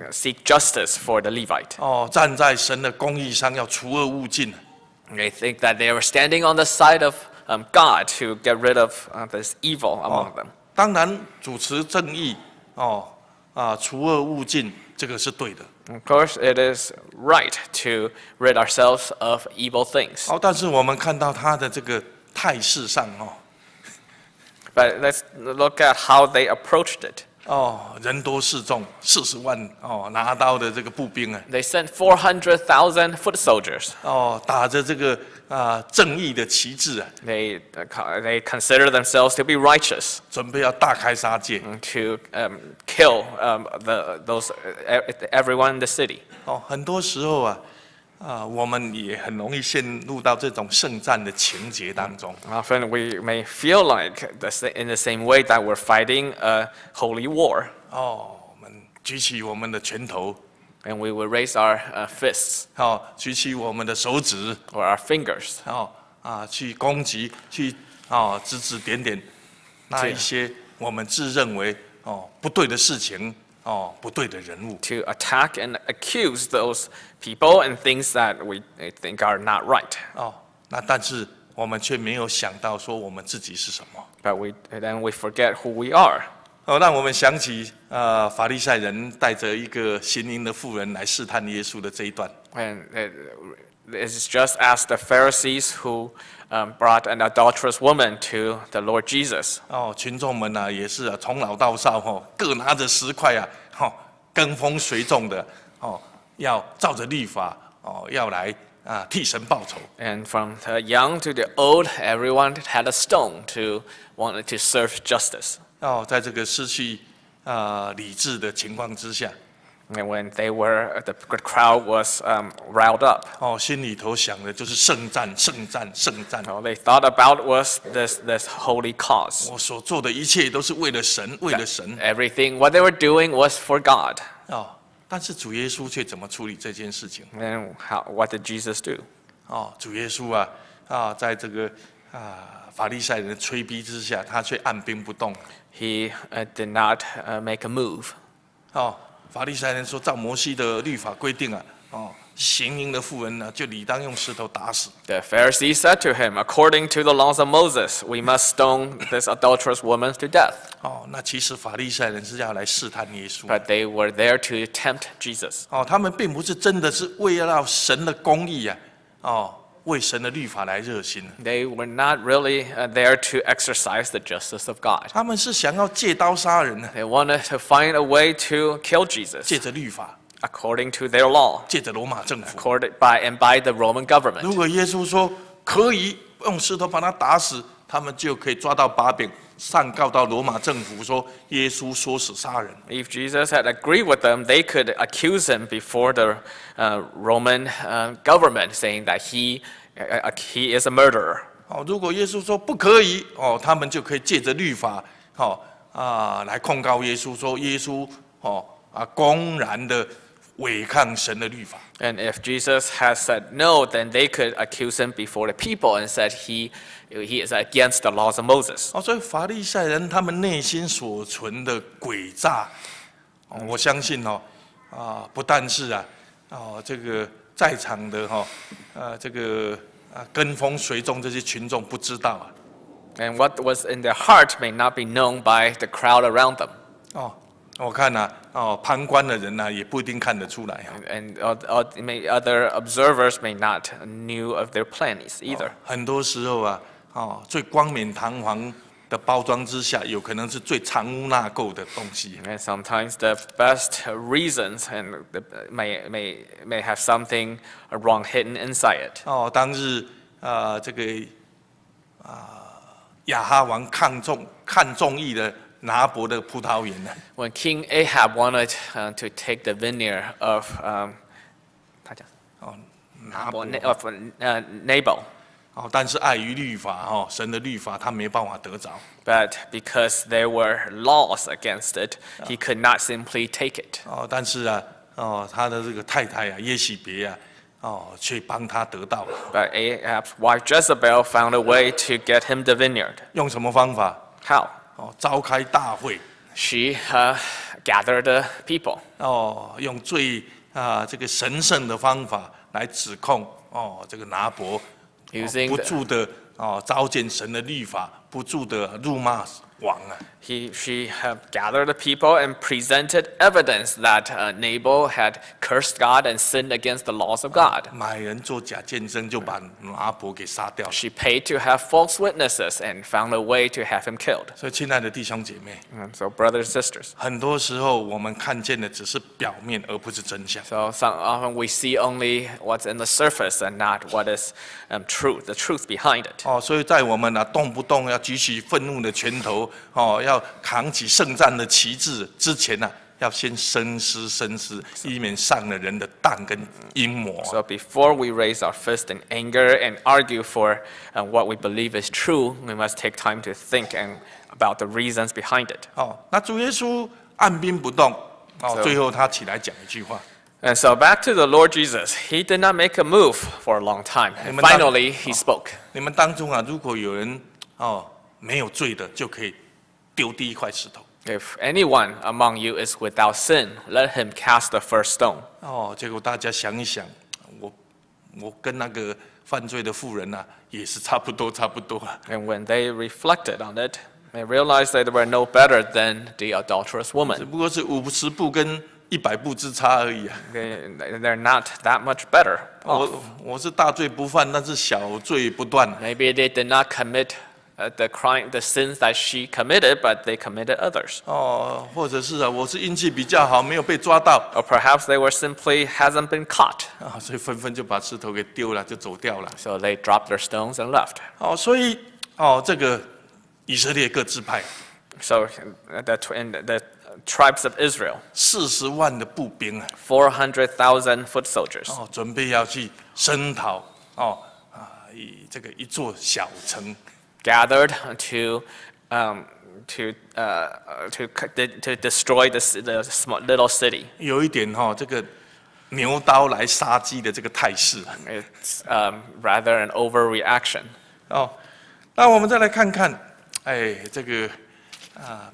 seek justice for the Levite. 站在神的公义上，要除恶务尽。They think that they were standing on the side of God to get rid of this evil among them. 当然，主持正义，除恶务尽，这个是对的。Of course, it is right to rid ourselves of evil things. 但是我们看到他的这个态势上，But let's look at how they approached it. 人多势众，40万拿刀的这个步兵啊， They sent 400,000 foot soldiers. 打着这个正义的旗帜啊， They consider themselves to be righteous, 准备要大开杀戒。 to kill everyone in the city. 很多时候啊，我们也很容易陷入到这种圣战的情节当中。 Often we may feel like in the same way that we're fighting a holy war. 我们举起我们的拳头， And we will raise our fists 举起我们的手指， or our fingers 去攻击，去指指点点那一些我们自认为不对的事情，不对的人物。 to attack and accuse those people and things that we think are not right. 但是我们却没有想到说我们自己是什么。 But then we forget who we are. 让我们想起法利赛人带着一个行淫的妇人来试探耶稣的这一段。 And it's just as the Pharisees who brought an adulterous woman to the Lord Jesus. 群众们也是从老到少各拿着石块跟风随众的要照着律法要来替神报仇。 And from the young to the old, everyone had a stone to wanted to serve justice. 在这个失去理智的情况之下， And when the crowd was riled up, 心里头想的就是圣战，圣战，圣战。 all they thought about was this holy cause. 我所做的一切都是为了神，为了神。 Everything, what they were doing was for God. 但是主耶稣却怎么处理这件事情？ And what did Jesus do? 主耶稣在这个法利赛人的催逼之下，他却按兵不动。 He did not make a move. 法利赛人说，照摩西的律法规定行淫的妇人呢，就理当用石头打死。 The Pharisees said to him, according to the laws of Moses, we must stone this adulterous woman to death. 那其实法利赛人是要来试探耶稣。 But they were there to tempt Jesus. 他们并不是真的是为了神的公义为神的律法来热心。 They were not really there to exercise the justice of God. 他们是想要借刀杀人呢， They wanted to find a way to kill Jesus 借着律法， according to their law, 借着罗马政府。 by the Roman 如 government. 果耶稣说可以用石头把他打死，他们就可以抓到把柄，上告到罗马政府说耶稣说死杀人。 If Jesus had agreed with them, they could accuse him before the Roman government, saying that he is a murderer. 如果耶稣说不可以他们就可以借着律法来控告耶稣，说耶稣公然的违抗神的律法。 And if Jesus has said no, then they could accuse him before the people and said he is against the laws of Moses. 所以法利赛人他们内心所存的诡诈，我相信不但是这个在场的这个跟风随众这些群众不知道And what was in their heart may not be known by the crowd around them. 我看旁观的人也不一定看得出来 And other observers may not knew of their plans either. 很多时候最冠冕堂皇的包装之下，有可能是最藏污纳垢的东西。 And sometimes the best reasons and may have something wrong hidden inside it. 当日这个亚哈王看中意的拿伯的葡萄园呢， When King Ahab wanted to take the vineyard of 拿伯 Nabal, 但是碍于律法神的律法他没办法得着。 but because there were laws against it, he could not simply take it. 但是他的这个太太啊，耶洗别啊，却帮他得到了。But Ahab's wife Jezebel found a way to get him the vineyard. 用什么方法？ How? 召开大会。 She gathered the people. 用最这个神圣的方法来指控这个拿伯， Using 不住的糟践神的律法，不住的辱骂王啊。 She gathered the people and presented evidence that Nabal had cursed God and sinned against the laws of God. 买人做假见证，就把拿伯给杀掉了。 She paid to have false witnesses and found a way to have him killed. 所以，亲爱的弟兄姐妹， So, brothers and sisters. 很多时候我们看见的只是表面，而不是真相。 So often we see only what's in the surface and not what is truth, the truth behind it. 所以在我们动不动要举起愤怒的拳头，要扛起圣战的旗帜之前要先深思深思，以免上了人的当跟阴谋。 So before we raise our fist in anger and argue for what we believe is true, we must take time to think about the reasons behind it. 那主耶稣按兵不动，最后他起来讲一句话。 And so back to the Lord Jesus, he did not make a move for a long time. And finally, he spoke. 你们当中如果有人没有罪的，就可以丢第一块石头。 If anyone among you is without sin, let him cast the first stone. 结果大家想一想，我跟那个犯罪的妇人也是差不多。 And when they reflected on it, they realized that they were no better than the adulterous 只 woman. 不过是50步跟100步之差而已。 They're not that much better. 我是大罪不犯，但是小罪不断。 Maybe they did not commit the sins that she committed, but they committed others. 或者是我是运气比较好，没有被抓到。 Or perhaps they were simply hasn't been caught. 所以纷纷就把石头给丢了，就走掉了。 So they dropped their stones and left. 所以这个以色列各支派 So in the tribes of Israel, 40万的步兵400,000 foot soldiers, 准备要去声讨这个一座小城。 gathered to destroy the small, little city. 有一点这个牛刀来杀鸡的这个态势。 It's rather an overreaction. 那我们再来看看，这个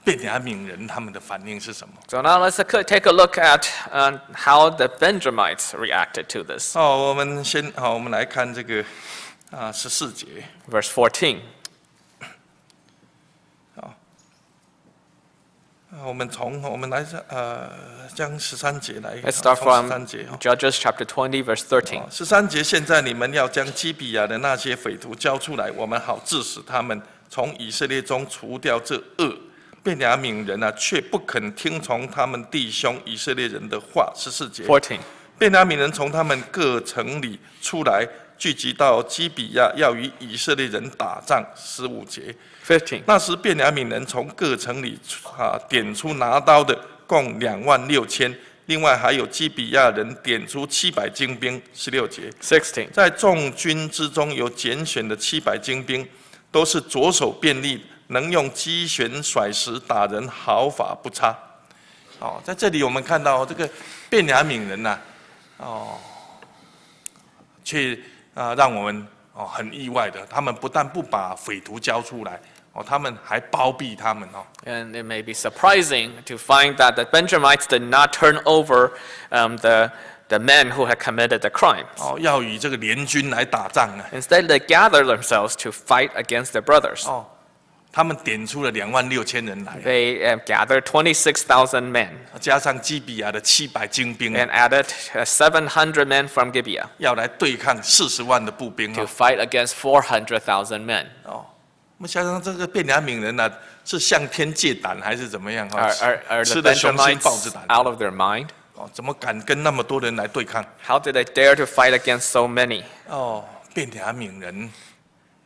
便雅悯人他们的反应是什么？ So now let's take a look at how the Benjamites reacted to this. 我们来看这个14节。 Verse 14. 我们来将13节来。 Let's start 从 from 13节 Judges chapter 20, verse 13. 13节，现在你们要将基比亚的那些匪徒交出来，我们好致使他们从以色列中除掉这恶。便雅悯人却不肯听从他们弟兄以色列人的话。14节。 14. 便雅悯人从他们各城里出来，聚集到基比亚，要与以色列人打仗。15节。 15. 那时便雅悯人从各城里点出拿刀的，共26000，另外还有基比亚人点出700精兵。16节。 16. 在众军之中有拣选的700精兵，都是左手便利，能用击旋甩石打人，毫发不差。在这里我们看到这个便雅悯人却让我们很意外的，他们不但不把匪徒交出来，他们还包庇他们。 And it may be surprising to find that the Benjamites did not turn over the men who had committed the crimes. 要与这个联军来打仗啊。 Instead, they gathered themselves to fight against their brothers. 他们点出了26000人来， They gathered 26,000 men 加上基比亚的700精兵， and added 700 men from Gibeah 要来对抗40万的步兵。 to fight against 400,000 men. 我们想想这个便雅悯人是向天借胆还是怎么样？ Are 吃 the 了雄心豹子 Benjamites 胆。 out of their mind? 怎么敢跟那么多人来对抗？ How did they dare to fight against so many? 便雅悯人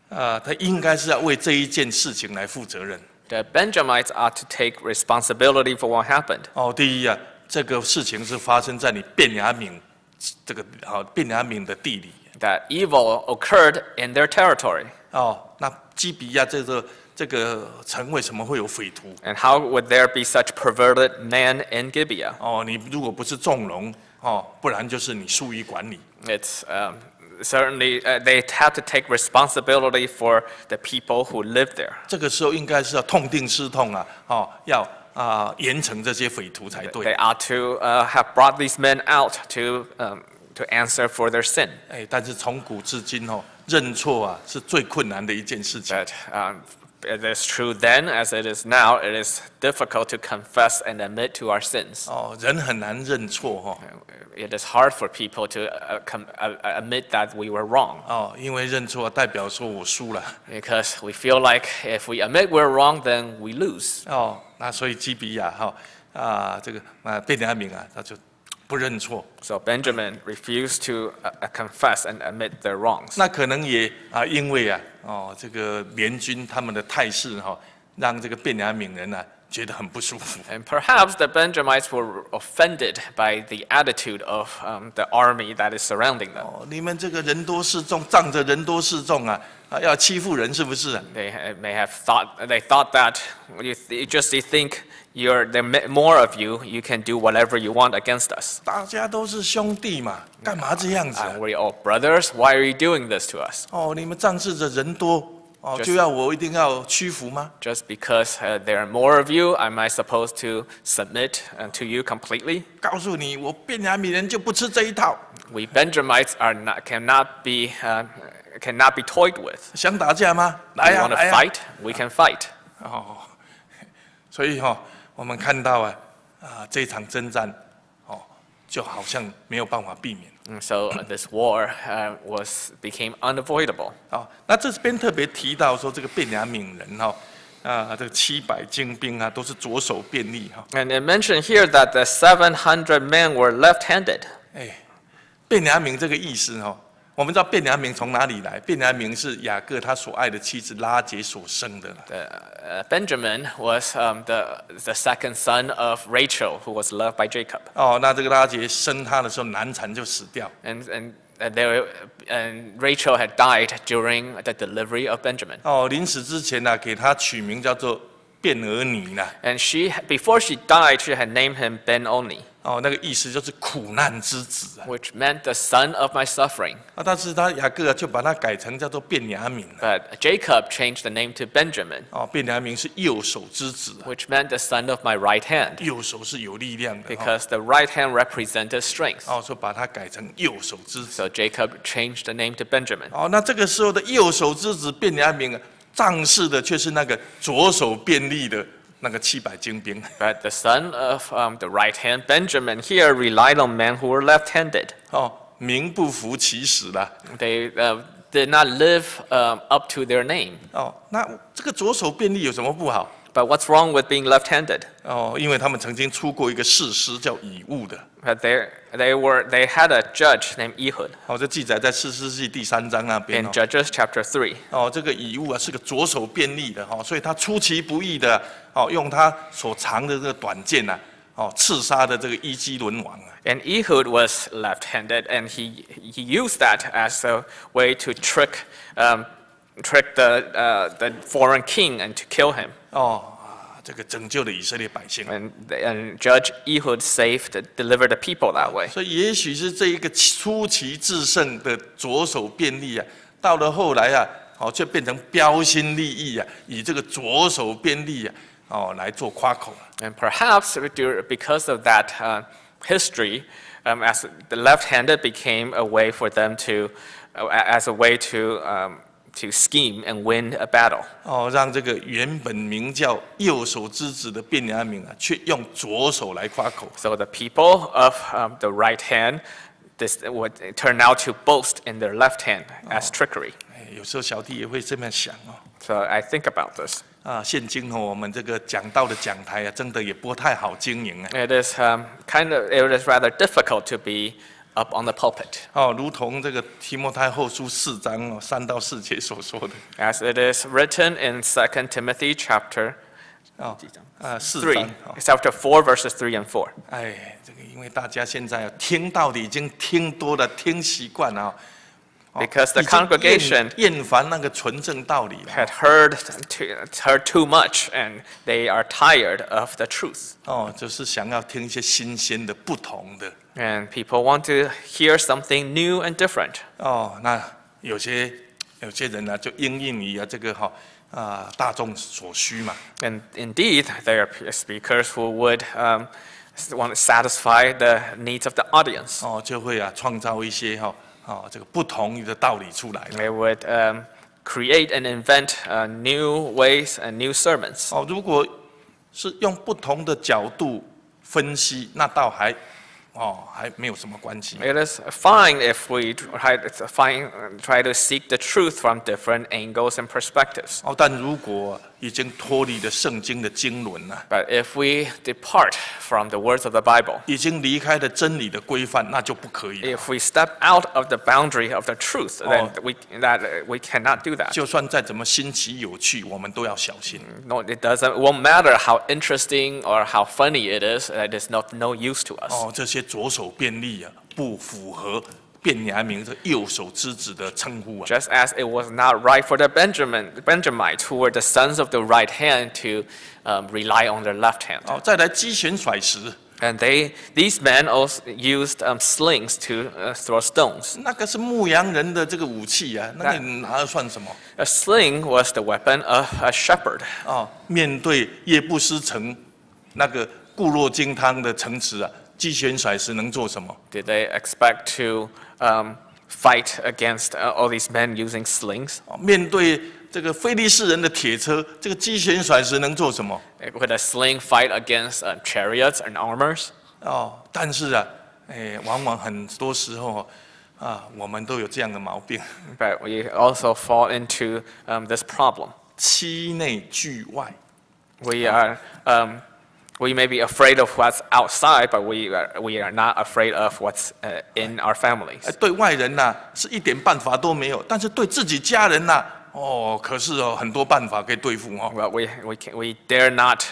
他应该是要为这一件事情来负责任。 The Benjamites ought to take responsibility for what happened. 第一这个事情是发生在你便雅悯这个便雅悯的地里。 That evil occurred in their territory. 那基比亚这个城为什么会有匪徒？ And how would there be such perverted men in Gibeah? 你如果不是纵容不然就是你疏于管理。It's certainly they have to take responsibility for the people who live there. 这个时候应该是要痛定思痛啊，要严惩这些匪徒才对。They ought to have brought these men out to answer for their sin. 但是从古至今认错啊是最困难的一件事情。But it is true then as it is now. It is difficult to confess and admit to our sins. 人很难认错It is hard for people to admit that we were wrong. 因为认错代表说我输了。Because we feel like if we admit we're wrong, then we lose. 那所以基比亚这个便雅悯啊，他就不认错。So Benjamin refused to confess and admit their wrongs. 那可能也因为这个联军他们的态势让这个便雅悯人觉得很不舒服。And perhaps the Benjamites were offended by the attitude of the army that is surrounding them. 你们这个人多势众，仗着人多势众要欺负人是不是？ They thought that you think there are more of you, you can do whatever you want against us. 大家都是兄弟嘛，干嘛这样子We're all brothers. Why are you doing this to us? 你们仗势着人多就要我一定要屈服吗？ Just because there are more of you, am I supposed to submit to you completely? 告诉你，我便雅悯人就不吃这一套。 We Benjamites cannot be toyed with. 想打架吗？ You 来呀 want to 来呀！ fight? We can fight. 所以我们看到这场征战就好像没有办法避免。And so this war became unavoidable. 那这边特别提到说，这个便雅悯人这个700精兵都是左手便利And it mentioned here that the 700 men were left-handed. 便雅悯这个意思我们知道便雅悯从哪里来？便雅悯是雅各他所爱的妻子拉结所生的。Benjamin was the second son of Rachel, who was loved by Jacob. 那这个拉结生他的时候难产就死掉。And Rachel had died during the delivery of Benjamin. 临死之前给他取名叫做便俄尼啦。And before she died, she had named him Ben-Oni. 那个意思就是苦难之子which meant the son of my suffering. 但是他雅各就把它改成叫做便雅悯 But Jacob changed the name to Benjamin. 便雅悯是右手之子 which meant the son of my right hand. 右手是有力量的 Because the right hand represented strength. 所以把它改成右手之子 So Jacob changed the name to Benjamin. 那这个时候的右手之子便雅悯仗势的却是那个左手便利的那个700精兵。 But the son of the right hand, Benjamin, here relied on men who were left-handed. 名不符其实啦。 They did not live up to their name. 那这个左手便利有什么不好？ But what's wrong with being left-handed? 因为他们曾经出过一个士师叫以物的。 But they had a judge named Ehud. 这记载在士师记第3章那边。 In Judges chapter 3. 这个以物是个左手便利的所以他出其不意的用他所藏的这个短剑刺杀的这个伊基伦王。 And Ehud was left-handed, and he used that as a way to trick the foreign king and to kill him. 这个拯救了以色列百姓。 And Judge Ehud delivered the people that way. 所以也许是这一个出奇制胜的左手便利到了后来却变成标新立异以这个左手便利来做夸口。 And perhaps because of that history, as the left-handed became a way for them as a way to scheme and win a battle. 让这个原本名叫右手之子的便雅悯却用左手来夸口。 So the people of the right hand would turn out to boast in their left hand as trickery. 有时候小弟也会这么想So I think about this. 现今我们这个讲道的讲台真的也不太好经营。 It is rather difficult to be up on the pulpit. 如同这个提摩太后书4章3到4节所说的。 As it is written in 2 Timothy chapter 4 verses 3 and 4. 这个因为大家现在听道的已经听多了，听习惯 because the congregation 厌烦那个纯正道理了。had heard too much, and they are tired of the truth. 就是想要听一些新鲜的、不同的。And people want to hear something new and different. 那有些人呢，就因应于这个大众所需嘛。And indeed, there are speakers who would want to satisfy the needs of the audience. 就会创造一些这个不同的道理出来。They would create and invent new ways and new sermons. 如果是用不同的角度分析，那倒还没有什么关系。It is fine if we try to seek the truth from different angles and perspectives. 但如果已经脱离了圣经的经纶了， But if we depart from the words of the Bible, 已经离开了真理的规范，那就不可以了。 if we step out of the boundary of the truth, then we cannot do that. 就算再怎么新奇有趣，我们都要小心。 No, it won't matter how interesting or how funny it is. It is no use to us. 这些左手便利不符合便雅悯这右手之子的称呼。 Just as it was not right for the Benjamites, who were the sons of the right hand, to rely on their left hand. 再来击拳甩石。 And these men also used slings to throw stones. 那个是牧羊人的这个武器啊，那你拿了算什么？ A sling was the weapon of a shepherd. 面对耶布斯城那个固若金汤的城池啊，击拳甩石能做什么？ Did they expect to fight against all these men using slings? 面对这个非利士人的铁车，这个击拳甩石能做什么？ Would a sling fight against chariots and armors? 但是往往很多时候我们都有这样的毛病。 But we also fall into this problem. 欺内惧外。 We may be afraid of what's outside, but we are not afraid of what's in our families. 对外人是一点办法都没有，但是对自己家人可是很多办法可以对付。 Well, we dare not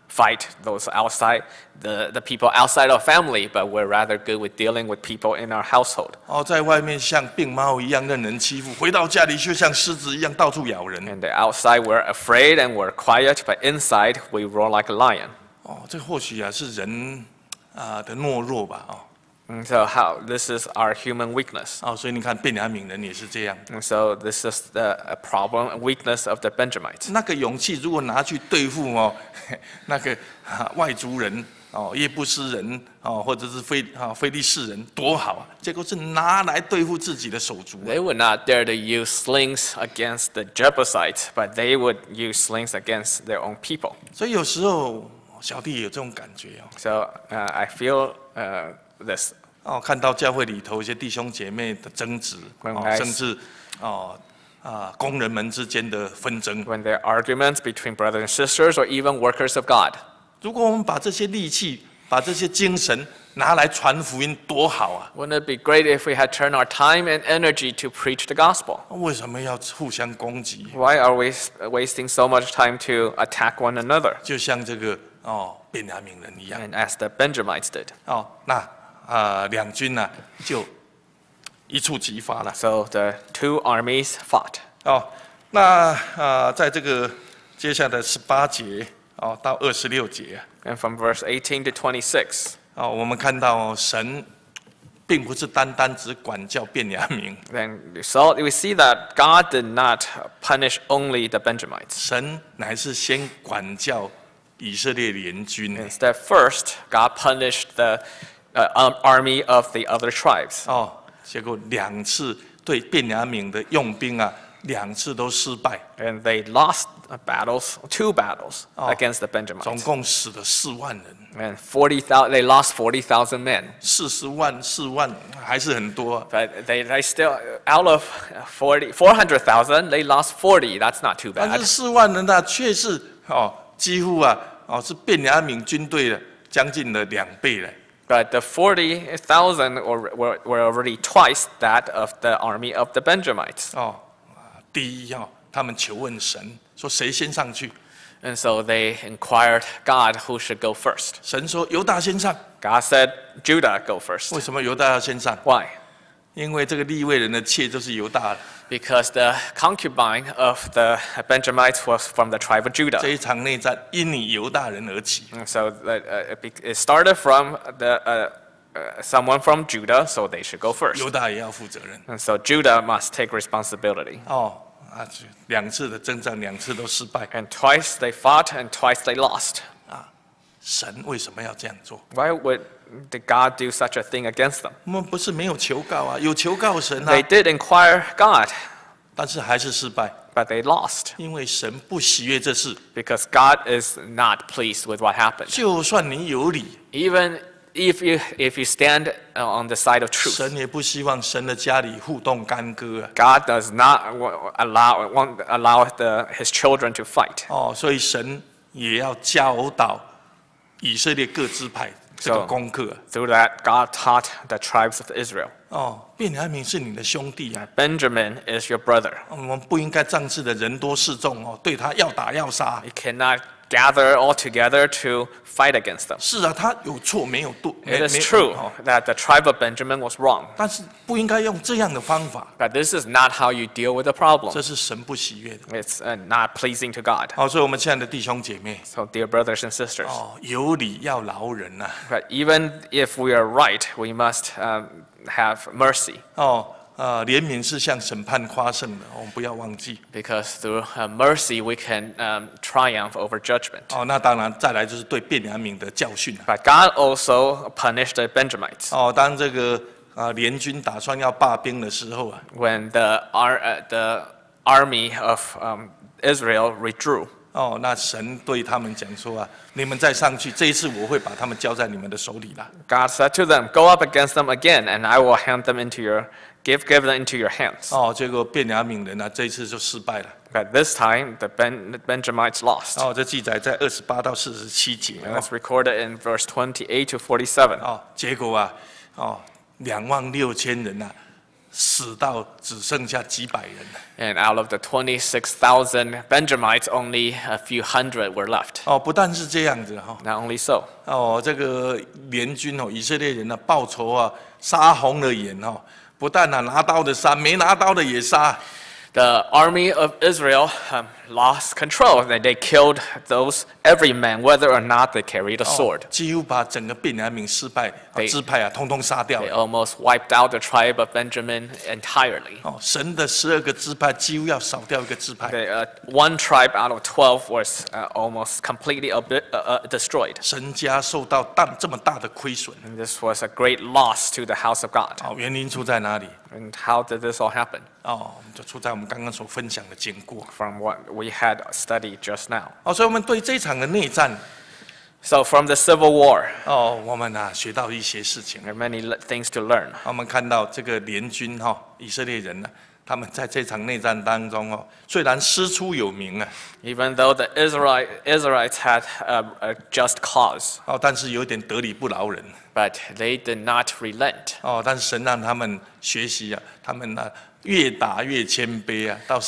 fight those outside the people outside our family, but we're rather good with dealing with people in our household. 在外面像病猫一样任人欺负，回到家里却像狮子一样到处咬人。 And the outside we're afraid and we're quiet, but inside we roar like a lion. 这或许是人的懦弱吧。 And so this is our human weakness. 所以你看便雅悯人也是这样。 And so this is the problem and weakness of the Benjamites. 那个勇气如果拿去对付那个外族人耶布斯人或者是非利士人多好啊！结果是拿来对付自己的手足。 They would not dare to use slings against the Jebusites, but they would use slings against their own people. 所以有时候小弟也有这种感觉。 So I feel this. 看到教会里头一些弟兄姐妹的争执，甚至工人们之间的纷争。 When there are arguments between brothers and sisters, or even workers of God. 如果我们把这些力气、把这些精神拿来传福音，多好啊！ Wouldn't it be great if we had turned our time and energy to preach the gospel? 为什么要互相攻击？ Why are we wasting so much time to attack one another? 就像这个便雅悯人一样。 And as the Benjamites did. 那两军就一触即发了。 So the two armies fought. 那在这个接下来18节到26节 And from verse 18 to 26. 我们看到神并不是单单只管教便雅悯， Then we see that God did not punish only the Benjamites. 神乃是先管教以色列联军。 Instead, first, God punished the army of the other tribes. 结果2次对便雅悯的用兵2次都失败， And they lost two battles against the 总 Benjamites. 共死了4万人。 And they lost 40,000 men. 40万4万还是很多。 But they still, out of 400,000, they lost 40. That's not too 但 bad. 是4万人却是几乎是便雅悯军队的将近的2倍了。 But the 40,000 were already twice that of the army of the Benjamites. 第一他们求问神说谁先上去？ And so they inquired God who should go first. 神说犹大先上。 God said, Judah, go first. 为什么犹大要先上？ Why? 因为这个利未人的妾就是犹大了。 because the concubine of the Benjamites was from the tribe of 这 Judah. 一场内战因你犹大人而起。 And so it started from someone from Judah, so they should go first. 犹大也要负责任。 And so Judah must take responsibility. 2次的征战，2次都失败。 And twice they fought, and twice they lost. 神为什么要这样做？ Why did God do such a thing against them? 我们不是没有求告啊，有求告神啊 They，did inquire God, 但是还是失败， but they lost 因为神不喜悦这事。 because God is not pleased with what happened. 就算你有理， Even if you stand on the side of truth, 神也不希望神的家里互动干戈啊。 God does not allow his children to fight. 所以神也要教导以色列各支派这个功课。 Through that, God taught the tribes of Israel. 便雅悯是你的兄弟啊， Benjamin is your brother. 我们不应该仗势的人多势众对他要打要杀。 You cannot gather all together to fight against them. 是啊，他有错没有对。 It is true that the tribe of Benjamin was wrong, 但是不应该用这样的方法， but this is not how you deal with the problem. 这是神不喜悦的。 It's not pleasing to God. 所以我们亲爱的弟兄姐妹， So, dear brothers and sisters, 有理要饶人呐。 but even if we are right, we must have mercy. 怜悯是向审判夸胜的，我们不要忘记。 Because through mercy we can triumph over judgment. 那当然，再来就是对便雅悯的教训。 But God also punished the Benjamites. 当这个联军打算要罢兵的时候啊， When the army of Israel withdrew. 那神对他们讲说啊，你们再上去，这一次我会把他们交在你们的手里啦。 God said to them, "Go up against them again, and I will hand them give them into your hands." 结果便雅悯人这一次就失败了。 But this time, the Benjamites lost. 这记载在28到47节。 And that's recorded in verse 28 to 47. 结果啊，26000人死到只剩下几百人。 And out of the 26,000 Benjamites, only a few hundred were left. 不但是这样子 Not only so, 这个联军以色列人报仇杀红了眼不但拿刀的杀，没拿刀的也杀。 the army of Israel lost control. They killed every man, whether or not they carried a sword. 几乎把整个便雅悯支派通通杀掉 They 了。 almost wiped out the tribe of Benjamin entirely. 神的12个支派几乎要少掉一个支派。 One tribe out of 12 was almost completely destroyed. 神家受到这么大的亏损， And this was a great loss to the house of God. 原因出在哪里？ And how did this all happen? 就出在我们刚刚所分享的经过。 From what we had studied just now. 所以我们对这场的内战， So from the Civil War, 我们学到一些事情。 there are many things to learn. 我们看到这个联军以色列人他们在这场内战当中虽然师出有名Even though the Israelites had a just cause, 但是有点得理不饶人。 but they did not relent. 但是神让他们学习他们越打越谦卑到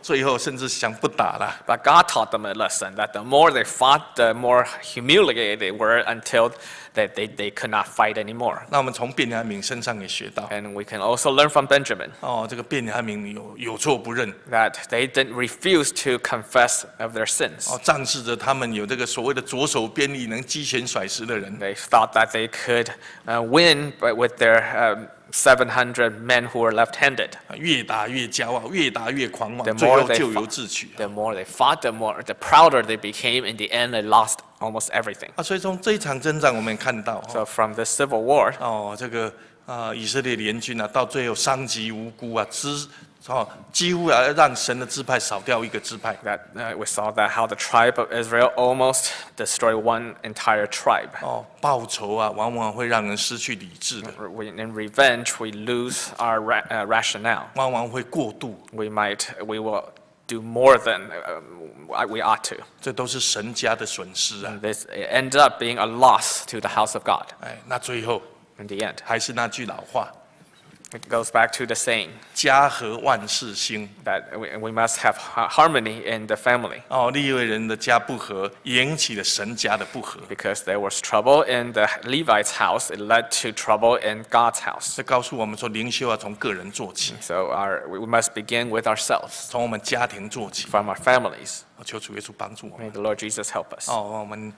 最后甚至想不打了。 But God taught them a lesson that the more they fought, the more humiliated they were until they could not fight anymore. 那我们从便雅悯身上也学到， And we can also learn from Benjamin 这个便雅悯有错不认， that they didn't refuse to confess of their sins. 仗势着他们有这个所谓的左手便利能击拳甩石的人。 They thought that they could win with their 700 men who were left-handed. 越打越骄傲，越打越狂妄， The 最 more 后 they 咎由自取。 The more they fought, the prouder they became. In the end, they lost almost everything. 所以从这一场征战，我们看到 So from the Civil War, 这个以色列联军到最后伤及无辜几乎让神的支派少掉一个支派。 that we saw that how the tribe of Israel almost destroyed one entire tribe. 报仇往往会让人失去理智的， In revenge, we lose our rationale. 往往会过度， We will do more than we ought to. 这都是神家的损失啊。 This ends up being a loss to the house of God. 那最后 In the end, 还是那句老话， It goes back to the saying 家和万事兴。 that we must have harmony in the family. 哦，利未人的家不和，引起了神家的不和。 Because there was trouble in the Levite's house, it led to trouble in God's house. 这告诉我们说，灵修要从个人做起， So we must begin with ourselves, 从我们家庭做起。 from our families. 求主耶稣帮助我们。 May the Lord Jesus help us. 哦，我们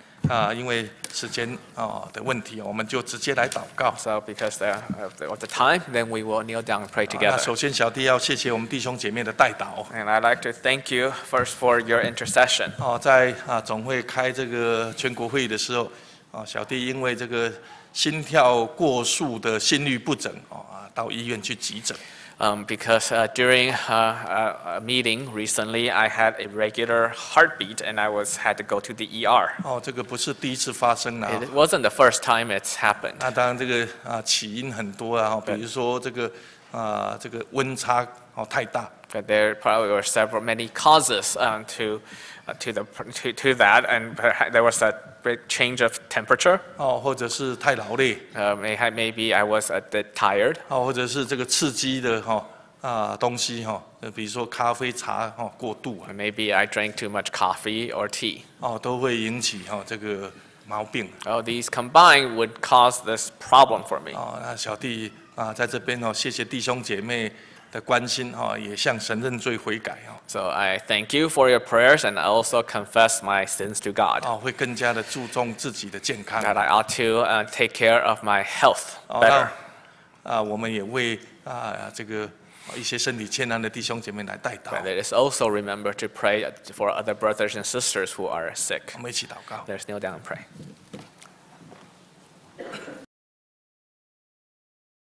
因为时间的问题，我们就直接来祷告。 So because of the time, then we will kneel down and pray 那 together. 首先，小弟要谢谢我们弟兄姐妹的代祷。 And I'd like to thank you first for your intercession. 在总会开这个全国会议的时候，小弟因为这个心跳过速的心律不整，到医院去急诊。 Because during a meeting recently, I had a regular heartbeat and I had to go to the ER. 这个不是第一次发生了。 It wasn't the first time it's happened. 那当然，这个起因很多啊，比如说这个温差太大。 But there probably were many causes to that, and there was a big change of temperature. 或者是太劳累。 Maybe I was a bit tired. 或者是这个刺激的东西比如说咖啡茶过度。 Maybe I drank too much coffee or tea. 都会引起这个毛病。 Oh, these combined would cause this problem for me. 那小弟在这边谢谢弟兄姐妹的关心也向神认罪悔改。 So I thank you for your prayers, and I also confess my sins to God. 会更加的注重自己的健康。 That I ought to take care of my health better. 我们也为这个一些身体欠安的弟兄姐妹来代祷。 But it is also remember to pray for other brothers and sisters who are sick. 我们一起祷告。 Let's kneel down and pray.